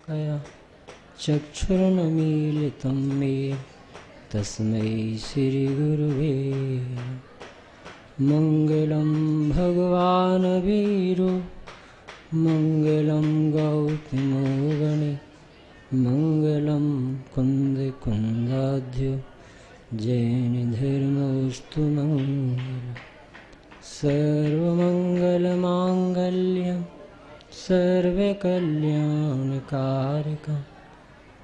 शलाकया चक्षुरुन्मीलितं येन तस्मै श्रीगुरुवे मङ्गलं भगवान् वीरो मङ्गलं गौतमो गणे मङ्गलं कुन्दकुन्दाढ्यो जैनधर्मोऽस्तु मङ्गलम् सर्वमङ्गलमाङ्गल्यं सर्वकल्याणकारकं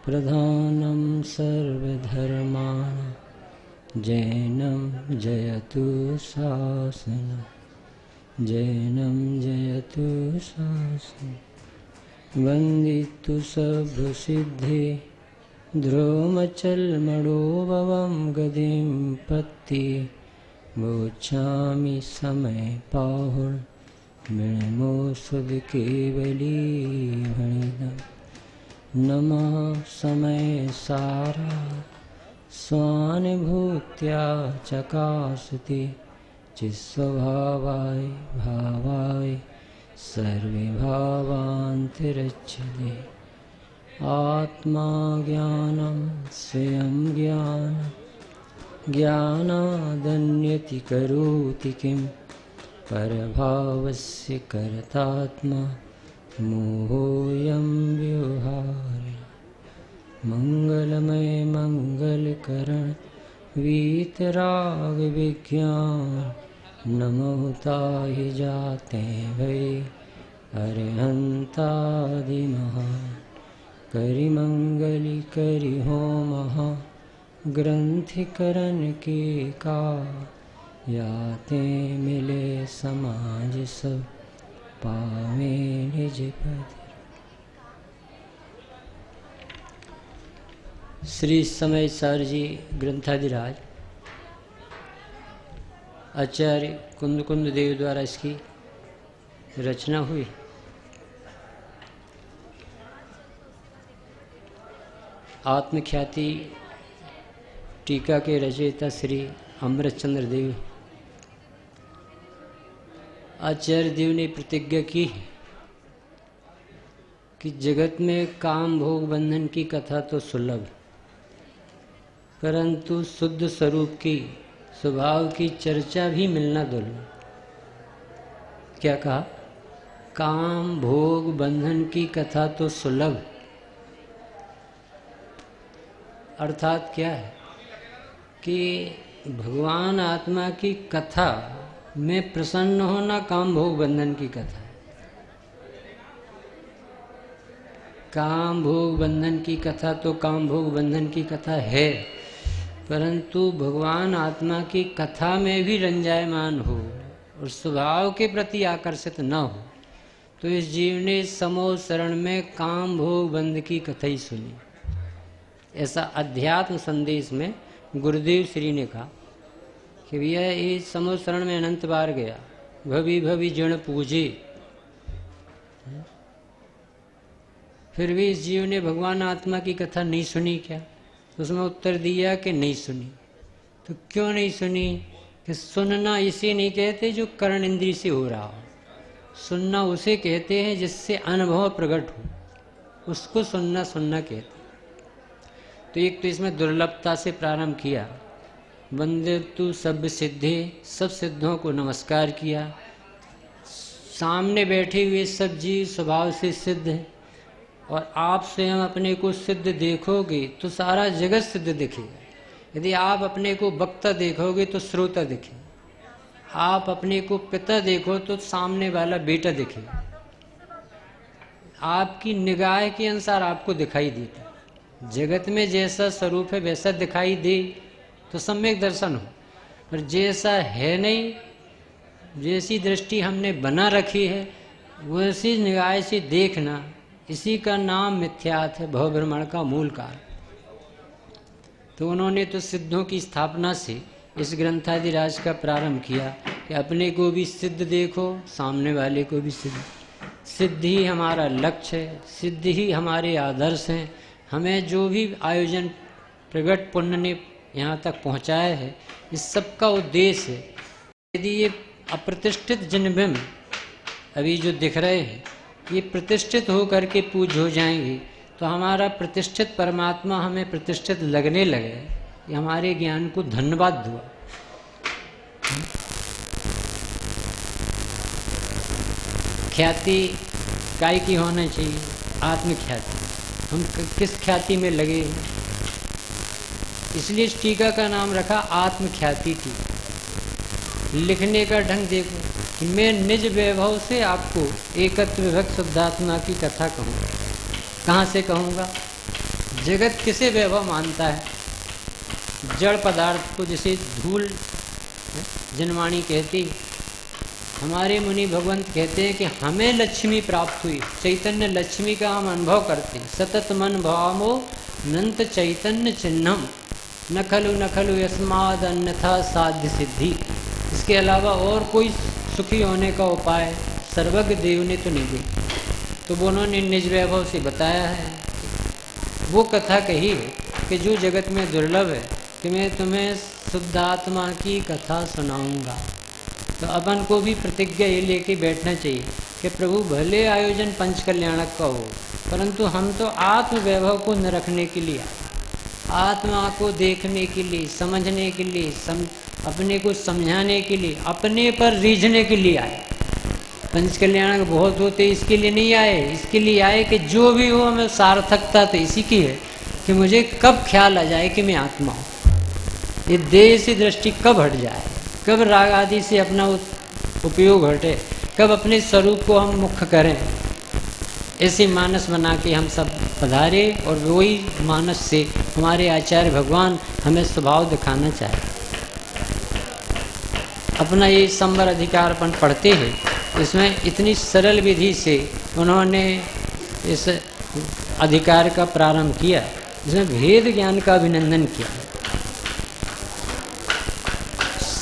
प्रधानं सर्वधर्माणां जैनं जयतु शासनं जैनं जयतु शासनं वन्दितु सर्वसिद्धे ध्रुवमचलमणोभवं गतिं पत्ति मोक्षामि समय पाहुण विणमो सुध केवली भणिदम् नमः समय सारा स्वानुभूत्या चकासति चित्स्वभावाय भावाय सर्वे भावान्तरिक्षते आत्मा ज्ञानं स्वयं ज्ञानं ज्ञानादन्यति करोति किं परभावस्य कर्तात्मा मोहोऽयं व्यवहारः मंगलमय मंगलकरण वीतराग विज्ञान नमोताहि जाते भय अरिहंतादि महान करि मंगली करि होमः ग्रंथिकरण के का याते मिले समाज सब पावे निज पद। श्री समय सार जी ग्रंथाधिराज आचार्य कुंद देव द्वारा इसकी रचना हुई। आत्मख्याति टीका के रचयिता श्री अमृतचंद्र देव आचार्य देव ने प्रतिज्ञा की कि जगत में काम भोग बंधन की कथा तो सुलभ, परंतु शुद्ध स्वरूप की स्वभाव की चर्चा भी मिलना दुर्लभ। क्या कहा? काम भोग बंधन की कथा तो सुलभ, अर्थात क्या है कि भगवान आत्मा की कथा में प्रसन्न होना काम भोग बंधन की कथा है। काम भोग बंधन की कथा तो काम भोग बंधन की कथा है, परंतु भगवान आत्मा की कथा में भी रंजायमान हो और स्वभाव के प्रति आकर्षित न हो, तो इस जीव ने समोह शरण में काम भोग बंध की कथा ही सुनी। ऐसा अध्यात्म संदेश में गुरुदेव श्री ने कहा कि भैया इस समोह शरण में अनंत बार गया, भवि भवि जन पूजे, फिर भी इस जीव ने भगवान आत्मा की कथा नहीं सुनी क्या? तो उसमें उत्तर दिया कि नहीं सुनी। तो क्यों नहीं सुनी? कि सुनना इसे नहीं कहते जो कर्ण इंद्रिय से हो रहा हो, सुनना उसे कहते हैं जिससे अनुभव प्रकट हो, उसको सुनना सुनना कहते। तो एक तो इसमें दुर्लभता से प्रारंभ किया, वंदितु सब सिद्धे, सब सिद्धों को नमस्कार किया। सामने बैठे हुए सब जीव स्वभाव से सिद्ध हैं, और आप स्वयं अपने को सिद्ध देखोगे तो सारा जगत सिद्ध दिखेगा। यदि आप अपने को वक्ता देखोगे तो श्रोता दिखेगा, आप अपने को पिता देखो तो सामने वाला बेटा दिखेगा। आपकी निगाह के अनुसार आपको दिखाई देता, जगत में जैसा स्वरूप है वैसा दिखाई दे तो सम्यक दर्शन हो, पर जैसा है नहीं, जैसी दृष्टि हमने बना रखी है वैसी निगाह से देखना, इसी का नाम मिथ्यात्व है, भव भ्रमण का मूल कारण। तो उन्होंने तो सिद्धों की स्थापना से इस ग्रंथाधिराज का प्रारंभ किया कि अपने को भी सिद्ध देखो, सामने वाले को भी सिद्ध। सिद्ध ही हमारा लक्ष्य है, सिद्ध ही हमारे आदर्श हैं। हमें जो भी आयोजन प्रगट पुण्य ने यहाँ तक पहुँचाया है, इस सब का उद्देश्य है। यदि ये अप्रतिष्ठित जिनबिंब अभी जो दिख रहे हैं ये प्रतिष्ठित हो करके पूज्य हो जाएंगे तो हमारा प्रतिष्ठित परमात्मा हमें प्रतिष्ठित लगने लगे, ये हमारे ज्ञान को धन्यवाद हुआ। ख्याति काय की होना चाहिए? आत्मख्याति। हम किस ख्याति में लगे हैं? इसलिए इस टीका का नाम रखा आत्मख्याति टीका। लिखने का ढंग देखो कि मैं निज वैभव से आपको एकत्व विभक्त शुद्धात्मा की कथा कहूँगा। कहाँ से कहूँगा? जगत किसे वैभव मानता है? जड़ पदार्थ को, जिसे धूल जनवाणी कहती। हमारे मुनि भगवंत कहते हैं कि हमें लक्ष्मी प्राप्त हुई, चैतन्य लक्ष्मी का हम अनुभव करते हैं। सतत मन भावो अनंत चैतन्य चिन्हम न खलु यस्माद अन्यथा साध्य सिद्धि। इसके अलावा और कोई सुखी होने का उपाय सर्वज्ञ देव ने तो नहीं दी। तो वो उन्होंने निज वैभव से बताया है। वो कथा कही है कि जो जगत में दुर्लभ है, कि मैं तुम्हें शुद्धात्मा की कथा सुनाऊंगा। तो अपन को भी प्रतिज्ञा ये लेके बैठना चाहिए कि प्रभु भले आयोजन पंच कल्याणक का हो, परंतु हम तो आत्म वैभव को न रखने के लिए, आत्मा को देखने के लिए, समझने के लिए, अपने को समझाने के लिए, अपने पर रीझने के लिए आए। पंच कल्याणक बहुत होते, इसके लिए नहीं आए। इसके लिए आए कि जो भी हो हमें सार्थकता तो इसी की है कि मुझे कब ख्याल आ जाए कि मैं आत्मा हूँ, ये देह से दृष्टि कब हट जाए, कब राग आदि से अपना उपयोग हटे, कब अपने स्वरूप को हम मुख्य करें। ऐसी मानस बना के हम सब पधारे और वही मानस से हमारे आचार्य भगवान हमें स्वभाव दिखाना चाहे। अपना ये संवर अधिकारपण पढ़ते हैं, इसमें इतनी सरल विधि से उन्होंने इस अधिकार का प्रारंभ किया, जिसमें भेद ज्ञान का अभिनंदन किया।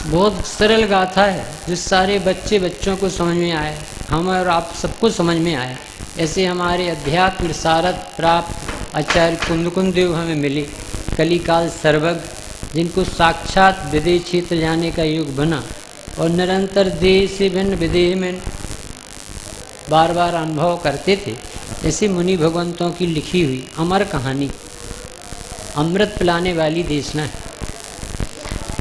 बहुत सरल गाथा है, जो सारे बच्चों को समझ में आए, हम और आप सबको समझ में आए। ऐसे हमारे अध्यात्म विशारद प्राप्त आचार्य कुंद देव हमें मिले, कलिकाल सर्वज्ञ, जिनको साक्षात विदेह क्षेत्र जाने का युग बना और निरंतर देह से भिन्न विदेह में बार बार अनुभव करते थे। ऐसे मुनि भगवंतों की लिखी हुई अमर कहानी, अमृत पिलाने वाली देशना है।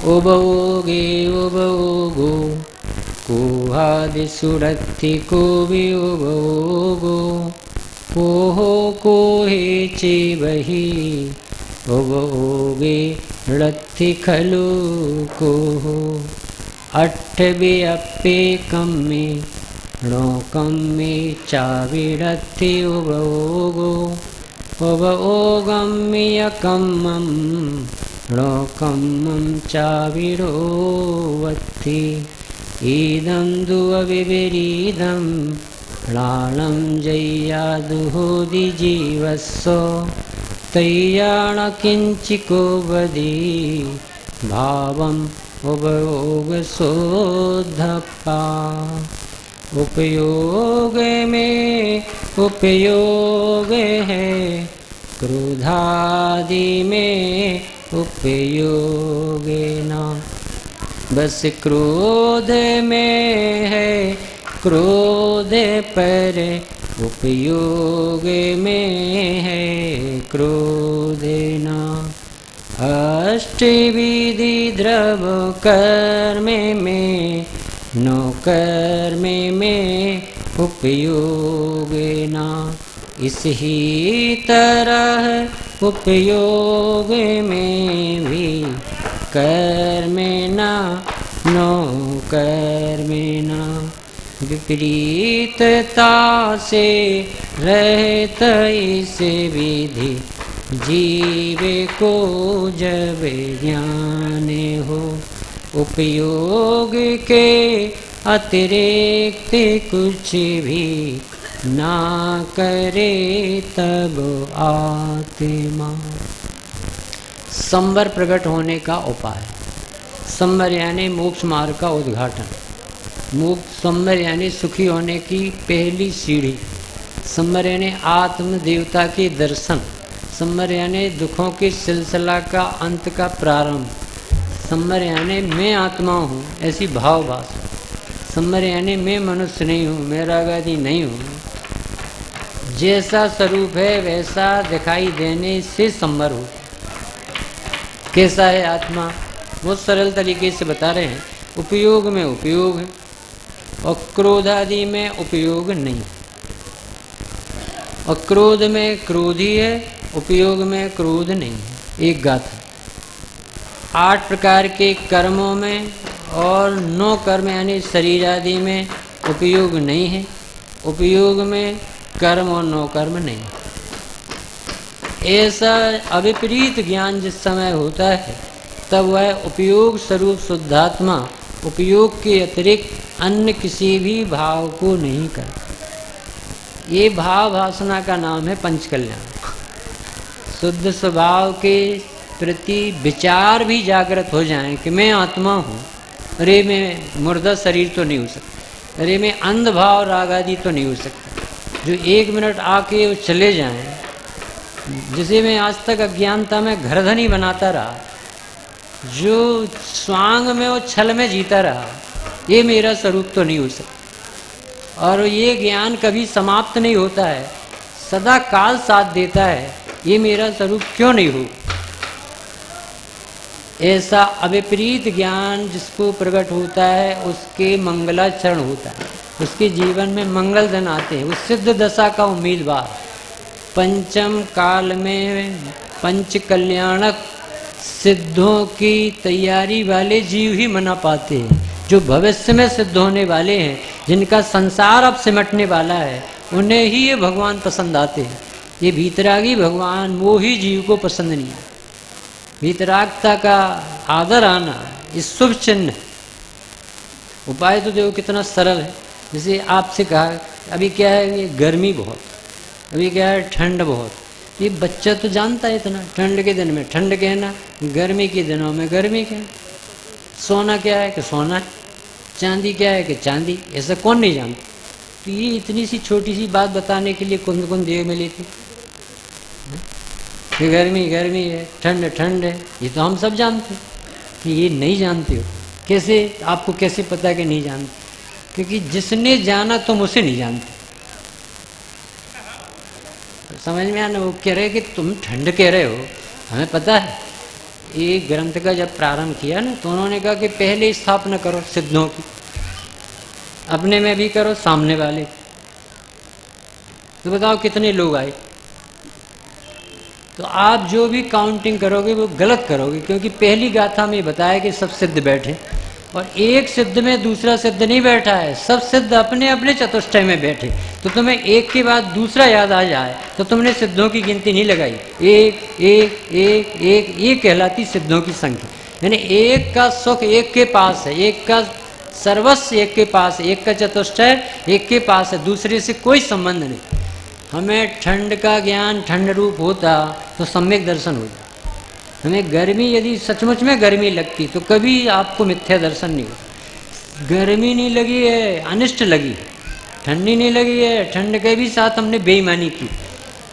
उभोगे उभोगो कोहादि सुरत्ति को भी उभोगो कोहो कोहे चे वही उभोगे रत्ति खलु कोहो अट्ठबे अप्पे कम्मे णोकम्मे चाविरत्ति उभोगो उभोगम्यकम्मं णोकम्मं चाविरोवत्ति ईदं दुविपरीदं प्राणं जय्यादुहोदि जीवस्व तय्याण किंचिको वदी भावम् उपयोग सोधपा। उपयोग में उपयोग है, क्रोधादि में उपयोग ना। बस क्रोध में है, क्रोध पर उपयोग में है, क्रोध ना। अष्टविधि द्रव कर्म में नो कर्म में उपयोग ना। इस ही तरह उपयोग में भी कर्म ना, नो कर्म ना। विपरीतता से रहत इस विधि जीव को जब ज्ञान हो। उपयोग के अतिरिक्त कुछ भी ना करे तब आत्मा। संवर प्रकट होने का उपाय। संवर यानी मोक्ष मार्ग का उद्घाटन। मोक्ष संवर यानी सुखी होने की पहली सीढ़ी। संवर यानी आत्म देवता के दर्शन। संवर यानी दुखों के सिलसिला का अंत का प्रारंभ। संवर यानी मैं आत्मा हूँ ऐसी भावभाषा। संवर यानी मैं मनुष्य नहीं हूँ, मैं रागादि नहीं हूँ। जैसा स्वरूप है वैसा दिखाई देने से संभव हो। कैसा है आत्मा, बहुत सरल तरीके से बता रहे हैं। उपयोग में उपयोग है और क्रोध आदि में उपयोग नहीं। और क्रोध में क्रोध ही है, उपयोग में क्रोध नहीं है। एक गाथा। 8 प्रकार के कर्मों में और 9 कर्म यानी शरीर आदि में उपयोग नहीं है, उपयोग में कर्म और 9 कर्म नहीं। ऐसा अविपरीत ज्ञान जिस समय होता है तब वह उपयोग स्वरूप शुद्धात्मा उपयोग के अतिरिक्त अन्य किसी भी भाव को नहीं करता। ये भाव वासना का नाम है पंचकल्याण। शुद्ध स्वभाव के प्रति विचार भी जागृत हो जाए कि मैं आत्मा हूँ, अरे मैं मुर्दा शरीर तो नहीं हो सकता, अरे मैं अंध भाव राग आदि तो नहीं हो सकता, जो 1 मिनट आके वो चले जाएं, जिसे मैं आज तक अज्ञानता में घरधनी बनाता रहा, जो स्वांग में और छल में जीता रहा, ये मेरा स्वरूप तो नहीं हो सकता। और ये ज्ञान कभी समाप्त नहीं होता है, सदा काल साथ देता है, ये मेरा स्वरूप क्यों नहीं हो। ऐसा अविपरीत ज्ञान जिसको प्रकट होता है उसके मंगलाचरण होता है, उसके जीवन में मंगल दिन आते हैं। उस सिद्ध दशा का उम्मीदवार पंचम काल में पंच कल्याणक सिद्धों की तैयारी वाले जीव ही मना पाते हैं। जो भविष्य में सिद्ध होने वाले हैं, जिनका संसार अब सिमटने वाला है, उन्हें ही ये भगवान पसंद आते हैं। ये भीतरागी भगवान वो ही जीव को पसंद नहीं है। भीतरागता का आदर आना इस शुभ चिन्ह। उपाय तो देखो कितना सरल है। जैसे आपसे कहा अभी क्या है, ये गर्मी बहुत, अभी क्या है ठंड बहुत। ये बच्चा तो जानता है इतना, ठंड के दिन में ठंड कहना, गर्मी के दिनों में गर्मी कहना। सोना क्या है कि सोना है, चांदी क्या है कि चांदी, ऐसा कौन नहीं जानता। तो ये इतनी सी छोटी सी बात बताने के लिए कुंद कुंद देव मिली थी कि गर्मी गर्मी है, ठंड ठंड है। ये तो हम सब जानते हैं कि ये नहीं जानते हो। कैसे, आपको कैसे पता कि नहीं जानते? क्योंकि जिसने जाना तुम उसे नहीं जानते। समझ में आना, वो कह रहे कि तुम ठंड कह रहे हो, हमें पता है। ये ग्रंथ का जब प्रारंभ किया ना, तो उन्होंने कहा कि पहले स्थापना करो सिद्धों की, अपने में भी करो, सामने वाले। तो बताओ कितने लोग आए। तो आप जो भी काउंटिंग करोगे वो गलत करोगे, क्योंकि पहली गाथा में बताया कि सब सिद्ध बैठे, और एक सिद्ध में दूसरा सिद्ध नहीं बैठा है, सब सिद्ध अपने अपने चतुष्टय में बैठे। तो तुम्हें एक के बाद दूसरा याद आ जाए तो तुमने सिद्धों की गिनती नहीं लगाई। एक एक एक एक ये कहलाती सिद्धों की संख्या। यानी एक का सुख एक के पास है, एक का सर्वस्व एक के पास है, एक का चतुष्टय एक के पास है, दूसरे से कोई संबंध नहीं। हमें ठंड का ज्ञान ठंड रूप होता तो सम्यक दर्शन होता। हमें गर्मी यदि सचमुच में गर्मी लगती तो कभी आपको मिथ्या दर्शन नहीं होता। गर्मी नहीं लगी है, अनिष्ट लगी। ठंडी नहीं लगी है, ठंड के भी साथ हमने बेईमानी की।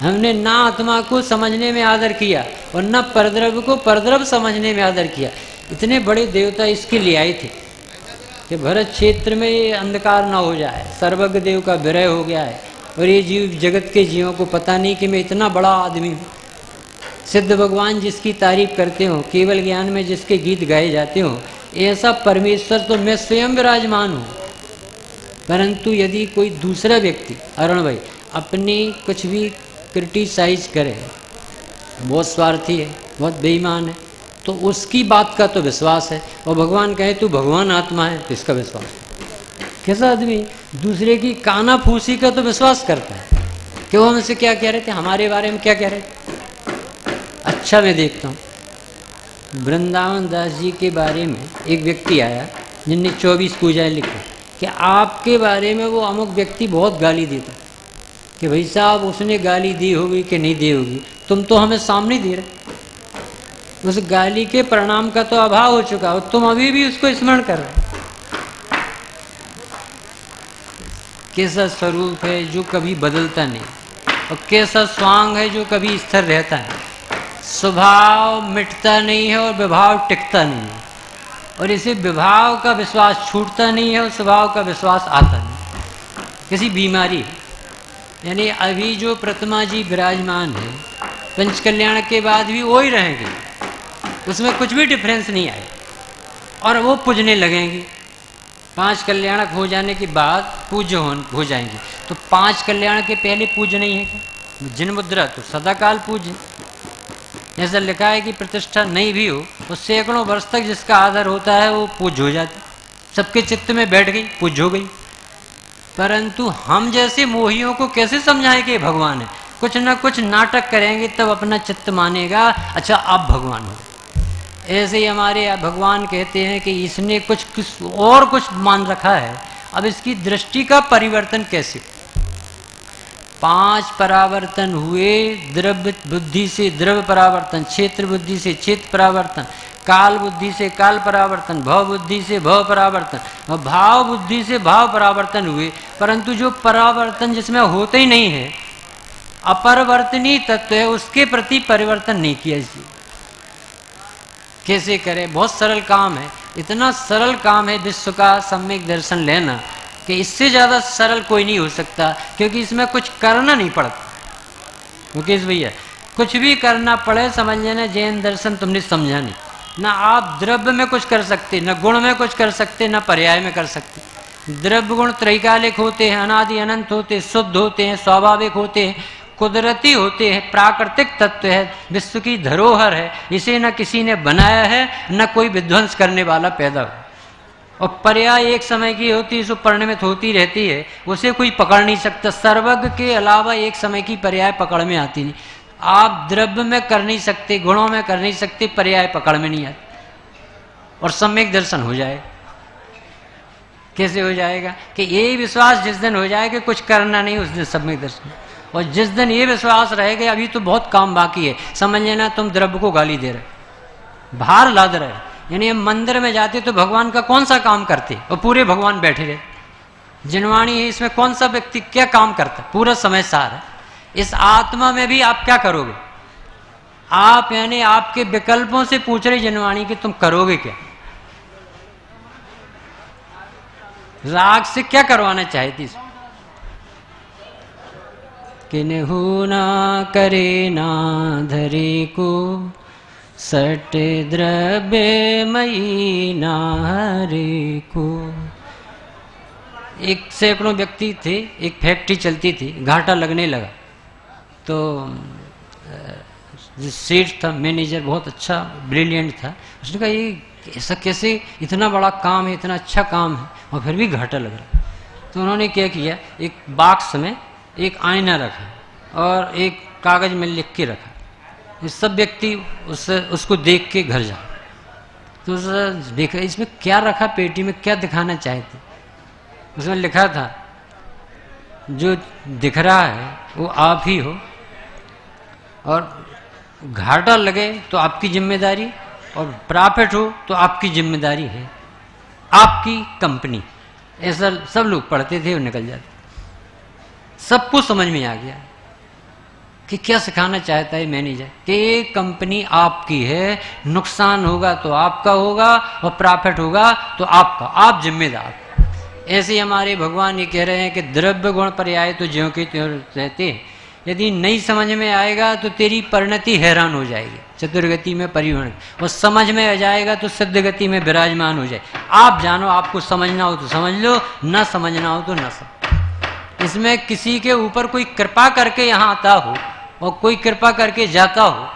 हमने ना आत्मा को समझने में आदर किया और न परद्रव्य को परद्रव्य समझने में आदर किया। इतने बड़े देवता इसके लिए आए थे कि भरत क्षेत्र में ये अंधकार ना हो जाए। सर्वज्ञ देव का विरह हो गया है और ये जीव जगत के जीवों को पता नहीं कि मैं इतना बड़ा आदमी हूँ। सिद्ध भगवान जिसकी तारीफ करते हो, केवल ज्ञान में जिसके गीत गाए जाते हो, ऐसा परमेश्वर तो मैं स्वयं विराजमान हूँ। परंतु यदि कोई दूसरा व्यक्ति, अरुण भाई, अपनी कुछ भी क्रिटिसाइज करे, बहुत स्वार्थी है, बहुत बेईमान है, तो उसकी बात का तो विश्वास है। और भगवान कहे तू भगवान आत्मा है तो इसका विश्वास है। कैसा आदमी दूसरे की काना फूसी का तो विश्वास करता है कि वो हमसे क्या कह रहे थे, हमारे बारे में क्या कह रहे थे। अच्छा, मैं देखता हूँ वृंदावन दास जी के बारे में एक व्यक्ति आया जिनने 24 पूजाएं लिखी कि आपके बारे में वो अमुक व्यक्ति बहुत गाली देता कि भाई साहब उसने गाली दी होगी कि नहीं दी होगी, तुम तो हमें सामने दे रहे। उस गाली के परिणाम का तो अभाव हो चुका और तुम अभी भी उसको स्मरण कर रहे। कैसा स्वरूप है जो कभी बदलता नहीं, और कैसा स्वांग है जो कभी स्थिर रहता है। स्वभाव मिटता नहीं है और विभाव टिकता नहीं है, और इसे विभाव का विश्वास छूटता नहीं है और स्वभाव का विश्वास आता नहीं। किसी बीमारी है, यानी अभी जो प्रतिमा जी विराजमान है पंच कल्याण के बाद भी वो ही रहेंगे, उसमें कुछ भी डिफरेंस नहीं आए और वो पूजने लगेंगे। 5 कल्याणक हो जाने के बाद पूज्य हो जाएंगे। तो 5 कल्याण के पहले पूज्य नहीं है क्या? जिन मुद्रा तो सदाकाल पूज्य। ऐसा लिखा है कि प्रतिष्ठा नहीं भी हो तो सैकड़ों वर्ष तक जिसका आदर होता है वो पूज्य हो जाती, सबके चित्त में बैठ गई, पूज्य हो गई। परंतु हम जैसे मोहियों को कैसे समझाएं कि भगवान है? कुछ ना कुछ नाटक करेंगे तब अपना चित्त मानेगा, अच्छा आप भगवान हो। ऐसे ही हमारे भगवान कहते हैं कि इसने कुछ और कुछ मान रखा है, अब इसकी दृष्टि का परिवर्तन कैसे? 5 परावर्तन हुए, द्रव्य बुद्धि से द्रव्य परावर्तन, क्षेत्र बुद्धि से क्षेत्र परावर्तन, काल बुद्धि से काल परावर्तन, भव बुद्धि से भव परावर्तन और भाव बुद्धि से भाव परावर्तन हुए। परंतु जो परावर्तन जिसमें होते ही नहीं है, अपरिवर्तनीय तत्व है, उसके प्रति परिवर्तन नहीं किया। इसलिए कैसे करें? बहुत सरल काम है, इतना सरल काम है विश्व का सम्यक दर्शन लेना कि इससे ज़्यादा सरल कोई नहीं हो सकता, क्योंकि इसमें कुछ करना नहीं पड़ता। मुकेश भैया, कुछ भी करना पड़े समझ लेना जैन दर्शन तुमने समझा नहीं। ना आप द्रव्य में कुछ कर सकते, न गुण में कुछ कर सकते, न पर्याय में कर सकते। द्रव्य गुण त्रैकालिक होते हैं, अनादि अनंत होते हैं, शुद्ध होते हैं, स्वाभाविक होते हैं, कुदरती होते हैं, प्राकृतिक तत्व है, विश्व की धरोहर है, इसे न किसी ने बनाया है न कोई विध्वंस करने वाला पैदा हो। और पर्याय एक समय की होती है, सो परिणमित होती रहती है, उसे कोई पकड़ नहीं सकता। सर्वज्ञ के अलावा एक समय की पर्याय पकड़ में आती नहीं। आप द्रव्य में कर नहीं सकते, गुणों में कर नहीं सकते, पर्याय पकड़ में नहीं आती और सम्यक दर्शन हो जाए। कैसे हो जाएगा? कि यही विश्वास जिस दिन हो जाए कि कुछ करना नहीं, उस दिन सम्यक दर्शन। और जिस दिन ये विश्वास रहेगा अभी तो बहुत काम बाकी है, समझ लेना तुम द्रव्य को गाली दे रहे, भार लाद रहे। यानी हम मंदिर में जाते तो भगवान का कौन सा काम करते और पूरे भगवान बैठे रहे। जिनवाणी है, इसमें कौन सा व्यक्ति क्या काम करता? पूरा समय सार है। इस आत्मा में भी आप क्या करोगे? आप यानी आपके विकल्पों से पूछ रहे जिनवाणी कि तुम करोगे क्या? राग से क्या करवाना चाहती? किन्हु ना करे ना धरे को, सट द्रव्य मई ना हरे को। एक सैकड़ों व्यक्ति थे, एक फैक्ट्री चलती थी, घाटा लगने लगा तो जो सेठ था, मैनेजर बहुत अच्छा ब्रिलियंट था, उसने कहा ये ऐसा कैसे, इतना बड़ा काम है, इतना अच्छा काम है और फिर भी घाटा लग रहा है। तो उन्होंने क्या किया, एक बॉक्स में एक आईना रखा और एक कागज में लिख के रखा, ये सब व्यक्ति उसको देख के घर जा। तो उसने देखा इसमें क्या रखा, पेटी में क्या दिखाना चाहते। उसमें लिखा था जो दिख रहा है वो आप ही हो और घाटा लगे तो आपकी जिम्मेदारी और प्रॉफिट हो तो आपकी जिम्मेदारी है, आपकी कंपनी। ऐसा सब लोग पढ़ते थे और निकल जाते। सबको समझ में आ गया कि क्या सिखाना चाहता है मैनेजर, कि कंपनी आपकी है, नुकसान होगा तो आपका होगा और प्रॉफिट होगा तो आपका, आप जिम्मेदार। ऐसे ही हमारे भगवान ये कह रहे हैं कि द्रव्य गुण पर्याय तो ज्यों के त्यों रहते हैं। यदि नहीं समझ में आएगा तो तेरी परिणति हैरान हो जाएगी, चतुर्गति में परिवर्ण, और समझ में आ जाएगा तो सिद्ध गति में विराजमान हो जाए। आप जानो, आपको समझना हो तो समझ लो, ना समझना हो तो ना समझ। इसमें किसी के ऊपर कोई कृपा करके यहाँ आता हो और कोई कृपा करके जाता हो,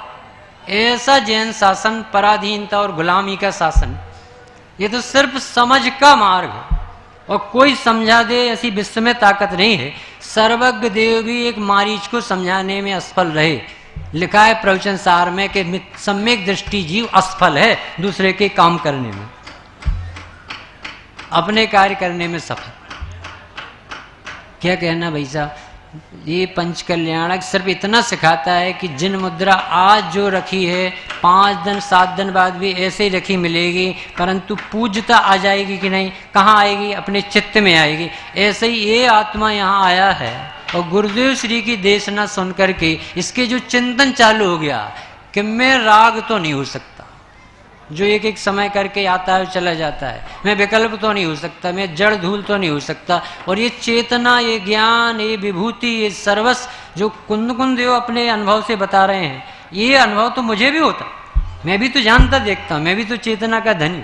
ऐसा जैन शासन पराधीनता और गुलामी का शासन, ये तो सिर्फ समझ का मार्ग है और कोई समझा दे ऐसी विश्व में ताकत नहीं है। सर्वज्ञ देव भी एक मारीच को समझाने में असफल रहे। लिखा है प्रवचन सार में कि सम्यक दृष्टि जीव असफल है दूसरे के काम करने में, अपने कार्य करने में सफल। क्या कहना भाई साहब, ये पंच कल्याणक सिर्फ इतना सिखाता है कि जिन मुद्रा आज जो रखी है 5 दिन 7 दिन बाद भी ऐसे ही रखी मिलेगी, परंतु पूज्यता आ जाएगी कि नहीं, कहाँ आएगी? अपने चित्त में आएगी। ऐसे ही ये आत्मा यहाँ आया है और गुरुदेव श्री की देशना सुन करके इसके जो चिंतन चालू हो गया कि मैं राग तो नहीं हो सकता, जो एक एक समय करके आता है चला जाता है। मैं विकल्प तो नहीं हो सकता, मैं जड़ धूल तो नहीं हो सकता। और ये चेतना, ये ज्ञान, ये विभूति, ये सर्वस्व जो कुंद कुंद देव अपने अनुभव से बता रहे हैं, ये अनुभव तो मुझे भी होता, मैं भी तो जानता देखता हूँ, मैं भी तो चेतना का धनी।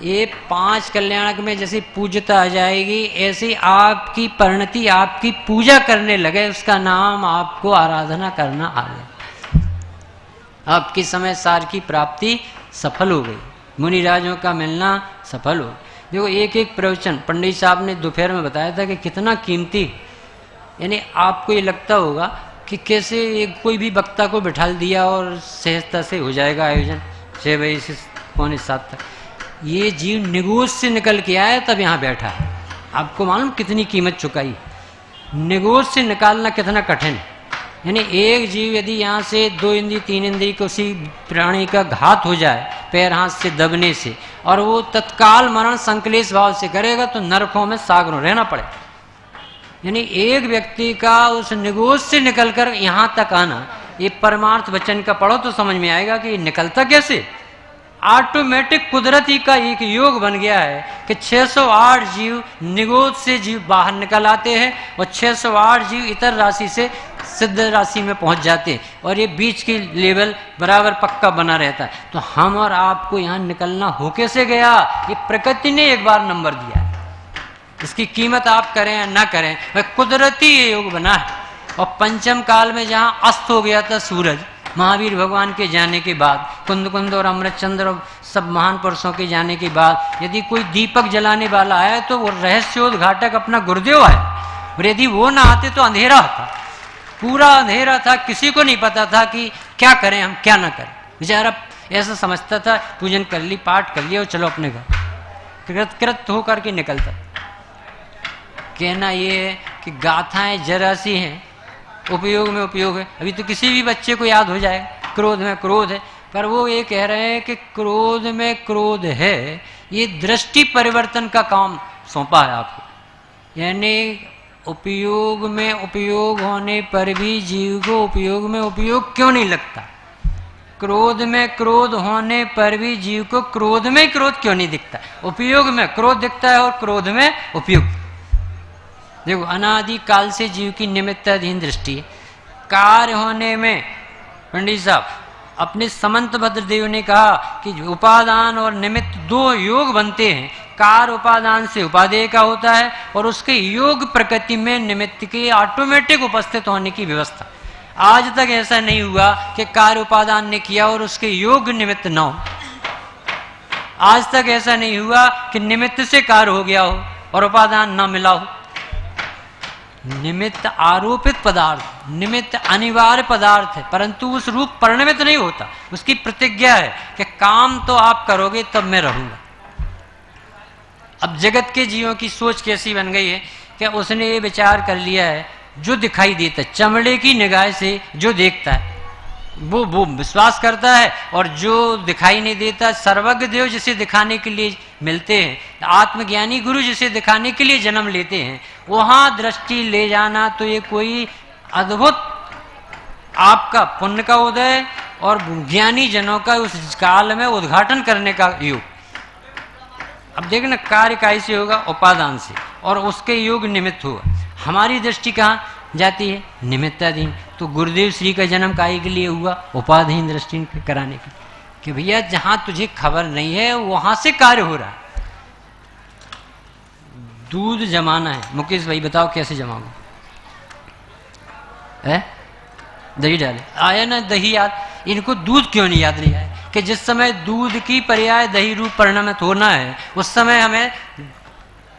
ये 5 कल्याणक में जैसे पूज्यता आ जाएगी, ऐसे आपकी परिणति, आपकी पूजा करने लगे, उसका नाम आपको आराधना करना आ गया। आपकी समय सार की प्राप्ति सफल हो गई, मुनिराजों का मिलना सफल हो। देखो एक एक प्रवचन पंडित साहब ने दोपहर में बताया था कि कितना कीमती, यानी आपको ये लगता होगा कि कैसे एक कोई भी वक्ता को बिठा दिया और सहजता से हो जाएगा आयोजन 6 बजे से 6:45 तक। ये जीव निगोज से निकल के आया तब यहाँ बैठा है। आपको मालूम कितनी कीमत चुकाई, निगोज से निकालना कितना कठिन है। यानी एक जीव यदि यहाँ से 2 इंद्री 3 इंद्री किसी प्राणी का घात हो जाए पैर हाथ से दबने से, और वो तत्काल मरण संकलेश भाव से करेगा तो नरकों में सागरों रहना पड़े। यानी एक व्यक्ति का उस निगोज से निकलकर यहाँ तक आना, ये परमार्थ वचन का पढ़ो तो समझ में आएगा कि निकलता कैसे। ऑटोमेटिक कुदरती का एक योग बन गया है कि 608 जीव निगोद से जीव बाहर निकल आते हैं और 608 जीव इतर राशि से सिद्ध राशि में पहुंच जाते हैं, और ये बीच की लेवल बराबर पक्का बना रहता है। तो हम और आपको यहाँ निकलना हो कैसे गया, ये प्रकृति ने एक बार नंबर दिया है। इसकी कीमत आप करें या ना करें, वह कुदरती ये योग बना है। और पंचम काल में जहाँ अस्त हो गया था सूरज, महावीर भगवान के जाने के बाद, कुंद कुंद और अमृतचंद्र और सब महान पुरुषों के जाने के बाद, यदि कोई दीपक जलाने वाला आया तो वो रहस्योद्घाटक अपना गुरुदेव आया, और यदि वो ना आते तो अंधेरा था, पूरा अंधेरा था, किसी को नहीं पता था कि क्या करें हम क्या ना करें। बेचारा ऐसा समझता था पूजन कर ली, पाठ कर लिया और चलो अपने घर, कृत होकर के निकलता। कहना ये है कि गाथाएं जरा सी हैं, उपयोग में उपयोग है। अभी तो किसी भी बच्चे को याद हो जाए क्रोध में क्रोध है, पर वो ये कह रहे हैं कि क्रोध में क्रोध है, ये दृष्टि परिवर्तन का काम सौंपा है आपको। यानी उपयोग में उपयोग होने पर भी जीव को उपयोग में उपयोग क्यों नहीं लगता, क्रोध में क्रोध होने पर भी जीव को क्रोध में क्रोध क्यों नहीं दिखता, उपयोग में क्रोध दिखता है और क्रोध में उपयोग। देखो अनादि काल से जीव की निमित्ताधीन दृष्टि है। कार्य होने में पंडित साहब अपने समंत भद्रदेव ने कहा कि उपादान और निमित्त 2 योग बनते हैं। कार्य उपादान से उपादेय का होता है और उसके योग प्रकृति में निमित्त के ऑटोमेटिक उपस्थित होने की व्यवस्था। आज तक ऐसा नहीं हुआ कि कार्य उपादान ने किया और उसके योग निमित्त न हो। आज तक ऐसा नहीं हुआ कि निमित्त से कार्य हो गया हो और उपादान न मिला हो। निमित्त आरोपित पदार्थ, निमित्त अनिवार्य पदार्थ है, परंतु उस रूप परिणमित नहीं होता। उसकी प्रतिज्ञा है कि काम तो आप करोगे तब मैं रहूंगा। अब जगत के जीवों की सोच कैसी बन गई है कि उसने ये विचार कर लिया है, जो दिखाई देता है चमड़े की निगाह से जो देखता है वो विश्वास करता है, और जो दिखाई नहीं देता सर्वज्ञ देव जिसे दिखाने के लिए मिलते हैं, आत्मज्ञानी गुरु जिसे दिखाने के लिए जन्म लेते हैं, वहां दृष्टि ले जाना तो ये कोई अद्भुत आपका पुण्य का उदय और ज्ञानी जनों का उस काल में उद्घाटन करने का योग। अब देखना कार्य कैसे होगा, उपादान से, और उसके योग निमित्त होगा। हमारी दृष्टि कहाँ जाती है, निमित्ताधीन। तो गुरुदेव श्री का जन्म काहे के लिए हुआ, उपाधीन दृष्टि कराने के, कि भैया जहां तुझे खबर नहीं है वहां से कार्य हो रहा है। दूध जमाना है, मुकेश भाई बताओ कैसे जमाओगे, दही डाले, आया ना दही याद, इनको दूध क्यों नहीं याद नहीं आया कि जिस समय दूध की पर्याय दही रूप परिणमित होना है उस समय हमें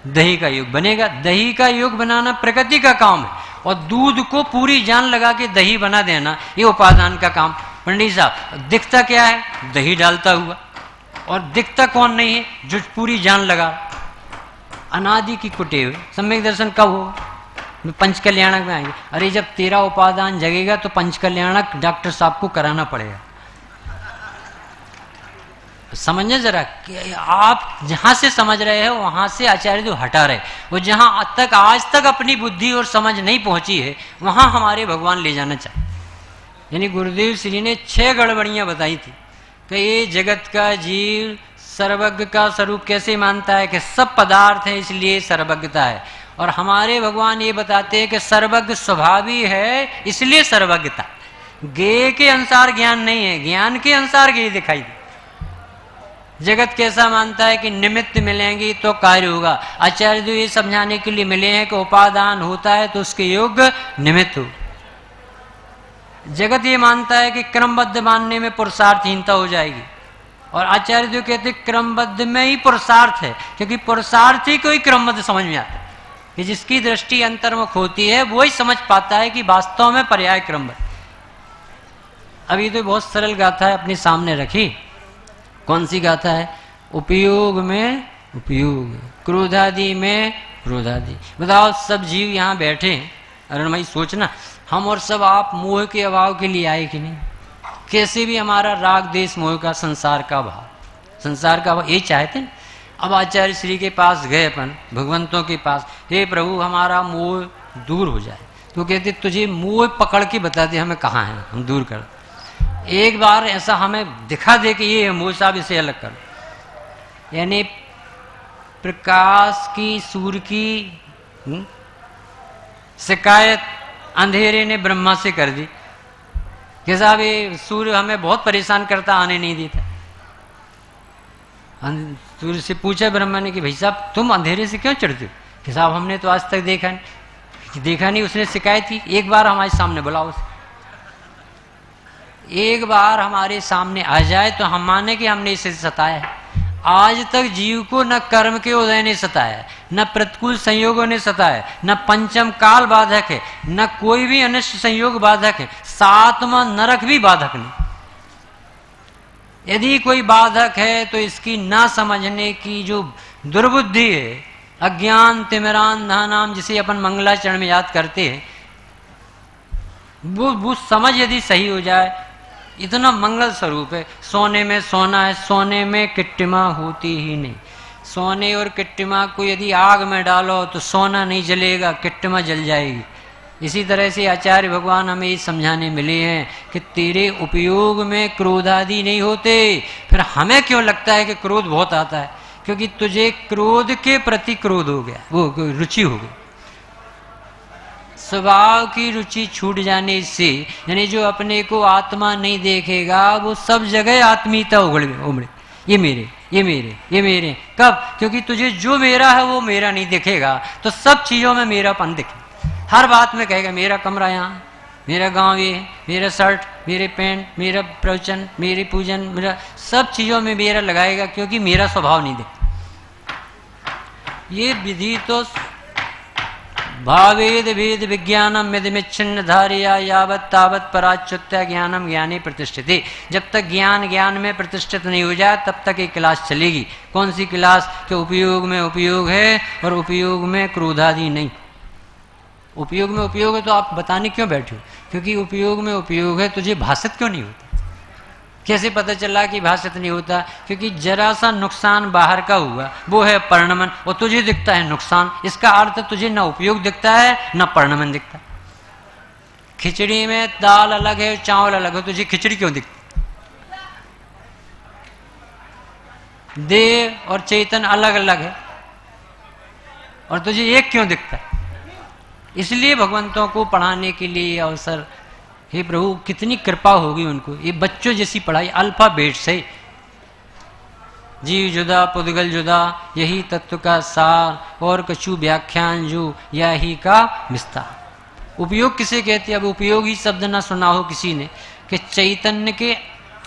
दही का योग बनेगा। दही का योग बनाना प्रकृति का काम है, और दूध को पूरी जान लगा के दही बना देना ये उपादान का काम। पंडित साहब दिखता क्या है, दही डालता हुआ, और दिखता कौन नहीं है, जो पूरी जान लगा। अनादि की कुटे हुए सम्यक दर्शन कब हो, पंच कल्याणक में आएंगे। अरे जब तेरा उपादान जगेगा तो पंच कल्याणक डॉक्टर साहब को कराना पड़ेगा। समझने जरा कि आप जहां से समझ रहे हो वहां से आचार्य देव हटा रहे, वो जहां तक आज तक अपनी बुद्धि और समझ नहीं पहुंची है वहां हमारे भगवान ले जाना चाहिए। यानी गुरुदेव श्री ने 6 गड़बड़ियां बताई थी कि ये जगत का जीव सर्वज्ञ का स्वरूप कैसे मानता है कि सब पदार्थ हैं इसलिए सर्वज्ञता है, और हमारे भगवान ये बताते हैं कि सर्वज्ञ स्वभावी है इसलिए सर्वज्ञता। ज्ञेय के अनुसार ज्ञान नहीं है, ज्ञान के अनुसार ज्ञेय दिखाई दे। जगत कैसा मानता है कि निमित्त मिलेंगी तो कार्य होगा। आचार्य जो ये समझाने के लिए मिले हैं कि उपादान होता है तो उसके योग्य निमित्त हो। जगत ये मानता है कि क्रमबद्ध मानने में पुरुषार्थहीनता हो जाएगी, और आचार्य जो कहते हैं क्रमबद्ध में ही पुरुषार्थ है, क्योंकि पुरुषार्थ ही कोई क्रमबद्ध समझ में आता है कि जिसकी दृष्टि अंतर्मुख होती है वही समझ पाता है कि वास्तव में पर्याय क्रमबद्ध। अभी तो बहुत सरल गाथा है अपने सामने रखी। कौन सी गाथा है? उपयोग में उपयोग, क्रोधादि में क्रोधादि। बताओ सब जीव यहाँ बैठे हैं, अरुणमयी सोचना, हम और सब आप मोह के अभाव के लिए आए कि नहीं? कैसे भी हमारा राग देश मोह का संसार का भाव, संसार का भाव ये चाहते हैं। अब आचार्य श्री के पास गए अपन, भगवंतों के पास, हे प्रभु हमारा मोह दूर हो जाए। तो कहते तुझे मोह पकड़ के बता दे हमें कहाँ है, हम दूर कर। एक बार ऐसा हमें दिखा दे कि ये मोह साहब इसे अलग कर। यानी प्रकाश की सूर्य की शिकायत अंधेरे ने ब्रह्मा से कर दी कि साहब ये सूर्य हमें बहुत परेशान करता, आने नहीं देता। सूर्य से पूछा ब्रह्मा ने कि भाई साहब तुम अंधेरे से क्यों चढ़ते हो? कि साहब हमने तो आज तक देखा नहीं। उसने शिकायत की, एक बार हमारे सामने बुलाओ उसे, एक बार हमारे सामने आ जाए तो हम माने कि हमने इसे सताया है। आज तक जीव को न कर्म के उदय ने सताया है, न प्रतिकूल संयोगों ने सताया है, न पंचम काल बाधक है, न कोई भी अनिष्ट संयोग बाधक है, सातवां नरक भी बाधक नहीं। यदि कोई बाधक है तो इसकी ना समझने की जो दुर्बुद्धि है, अज्ञान तिमिरान नाम जिसे अपन मंगलाचरण में याद करते हैं, वो समझ यदि सही हो जाए, इतना मंगल स्वरूप है। सोने में सोना है, सोने में किट्टिमा होती ही नहीं। सोने और किट्टिमा को यदि आग में डालो तो सोना नहीं जलेगा, किट्टिमा जल जाएगी। इसी तरह से आचार्य भगवान हमें ये समझाने मिले हैं कि तेरे उपयोग में क्रोध आदि नहीं होते। फिर हमें क्यों लगता है कि क्रोध बहुत आता है? क्योंकि तुझे क्रोध के प्रति क्रोध हो गया, वो रुचि हो गई। स्वभाव की रुचि छूट जाने से, यानी जो अपने को आत्मा नहीं देखेगा वो सब जगह आत्मीयता उमड़े, ये मेरे, ये मेरे, ये मेरे। कब? क्योंकि तुझे जो मेरा है वो मेरा नहीं दिखेगा, तो सब चीजों में मेरापन दिखे। हर बात में कहेगा मेरा कमरा यहाँ, मेरा गांव ये, मेरा शर्ट, मेरे पैंट, मेरा प्रवचन, मेरी पूजन, मेरा सब चीजों में मेरा लगाएगा, क्योंकि मेरा स्वभाव नहीं दिखता। ये विधि तो भावेद भेद विज्ञानम यदिमिच्छिन्न धारिया यावत तावत पराच्युत्य ज्ञानम ज्ञानी प्रतिष्ठित। जब तक ज्ञान ज्ञान में प्रतिष्ठित नहीं हो जाए तब तक ये क्लास चलेगी। कौन सी क्लास? कि उपयोग में उपयोग है और उपयोग में क्रोधादि नहीं। उपयोग में उपयोग है तो आप बताने क्यों बैठे हो? क्योंकि उपयोग में उपयोग है, तुझे भाषित क्यों नहीं होता? कैसे पता चला कि भाषित नहीं होता? क्योंकि जरा सा नुकसान बाहर का हुआ, वो है परिणमन, और तुझे दिखता है नुकसान। इसका अर्थ तुझे न उपयोग दिखता है न परिणमन दिखता। खिचड़ी में दाल अलग है, चावल अलग है, तुझे खिचड़ी क्यों दिखती? देव और चेतन अलग अलग है और तुझे एक क्यों दिखता है? इसलिए भगवंतों को पढ़ाने के लिए अवसर, हे प्रभु कितनी कृपा होगी उनको। ये बच्चों जैसी पढ़ाई, अल्फाबेट से, जीव जुदा पुद्गल जुदा, यही तत्व का सार, और कछु व्याख्यान जो यही का विस्तार। उपयोग किसे कहते हैं? अब उपयोगी शब्द न सुना हो किसी ने, कि चैतन्य के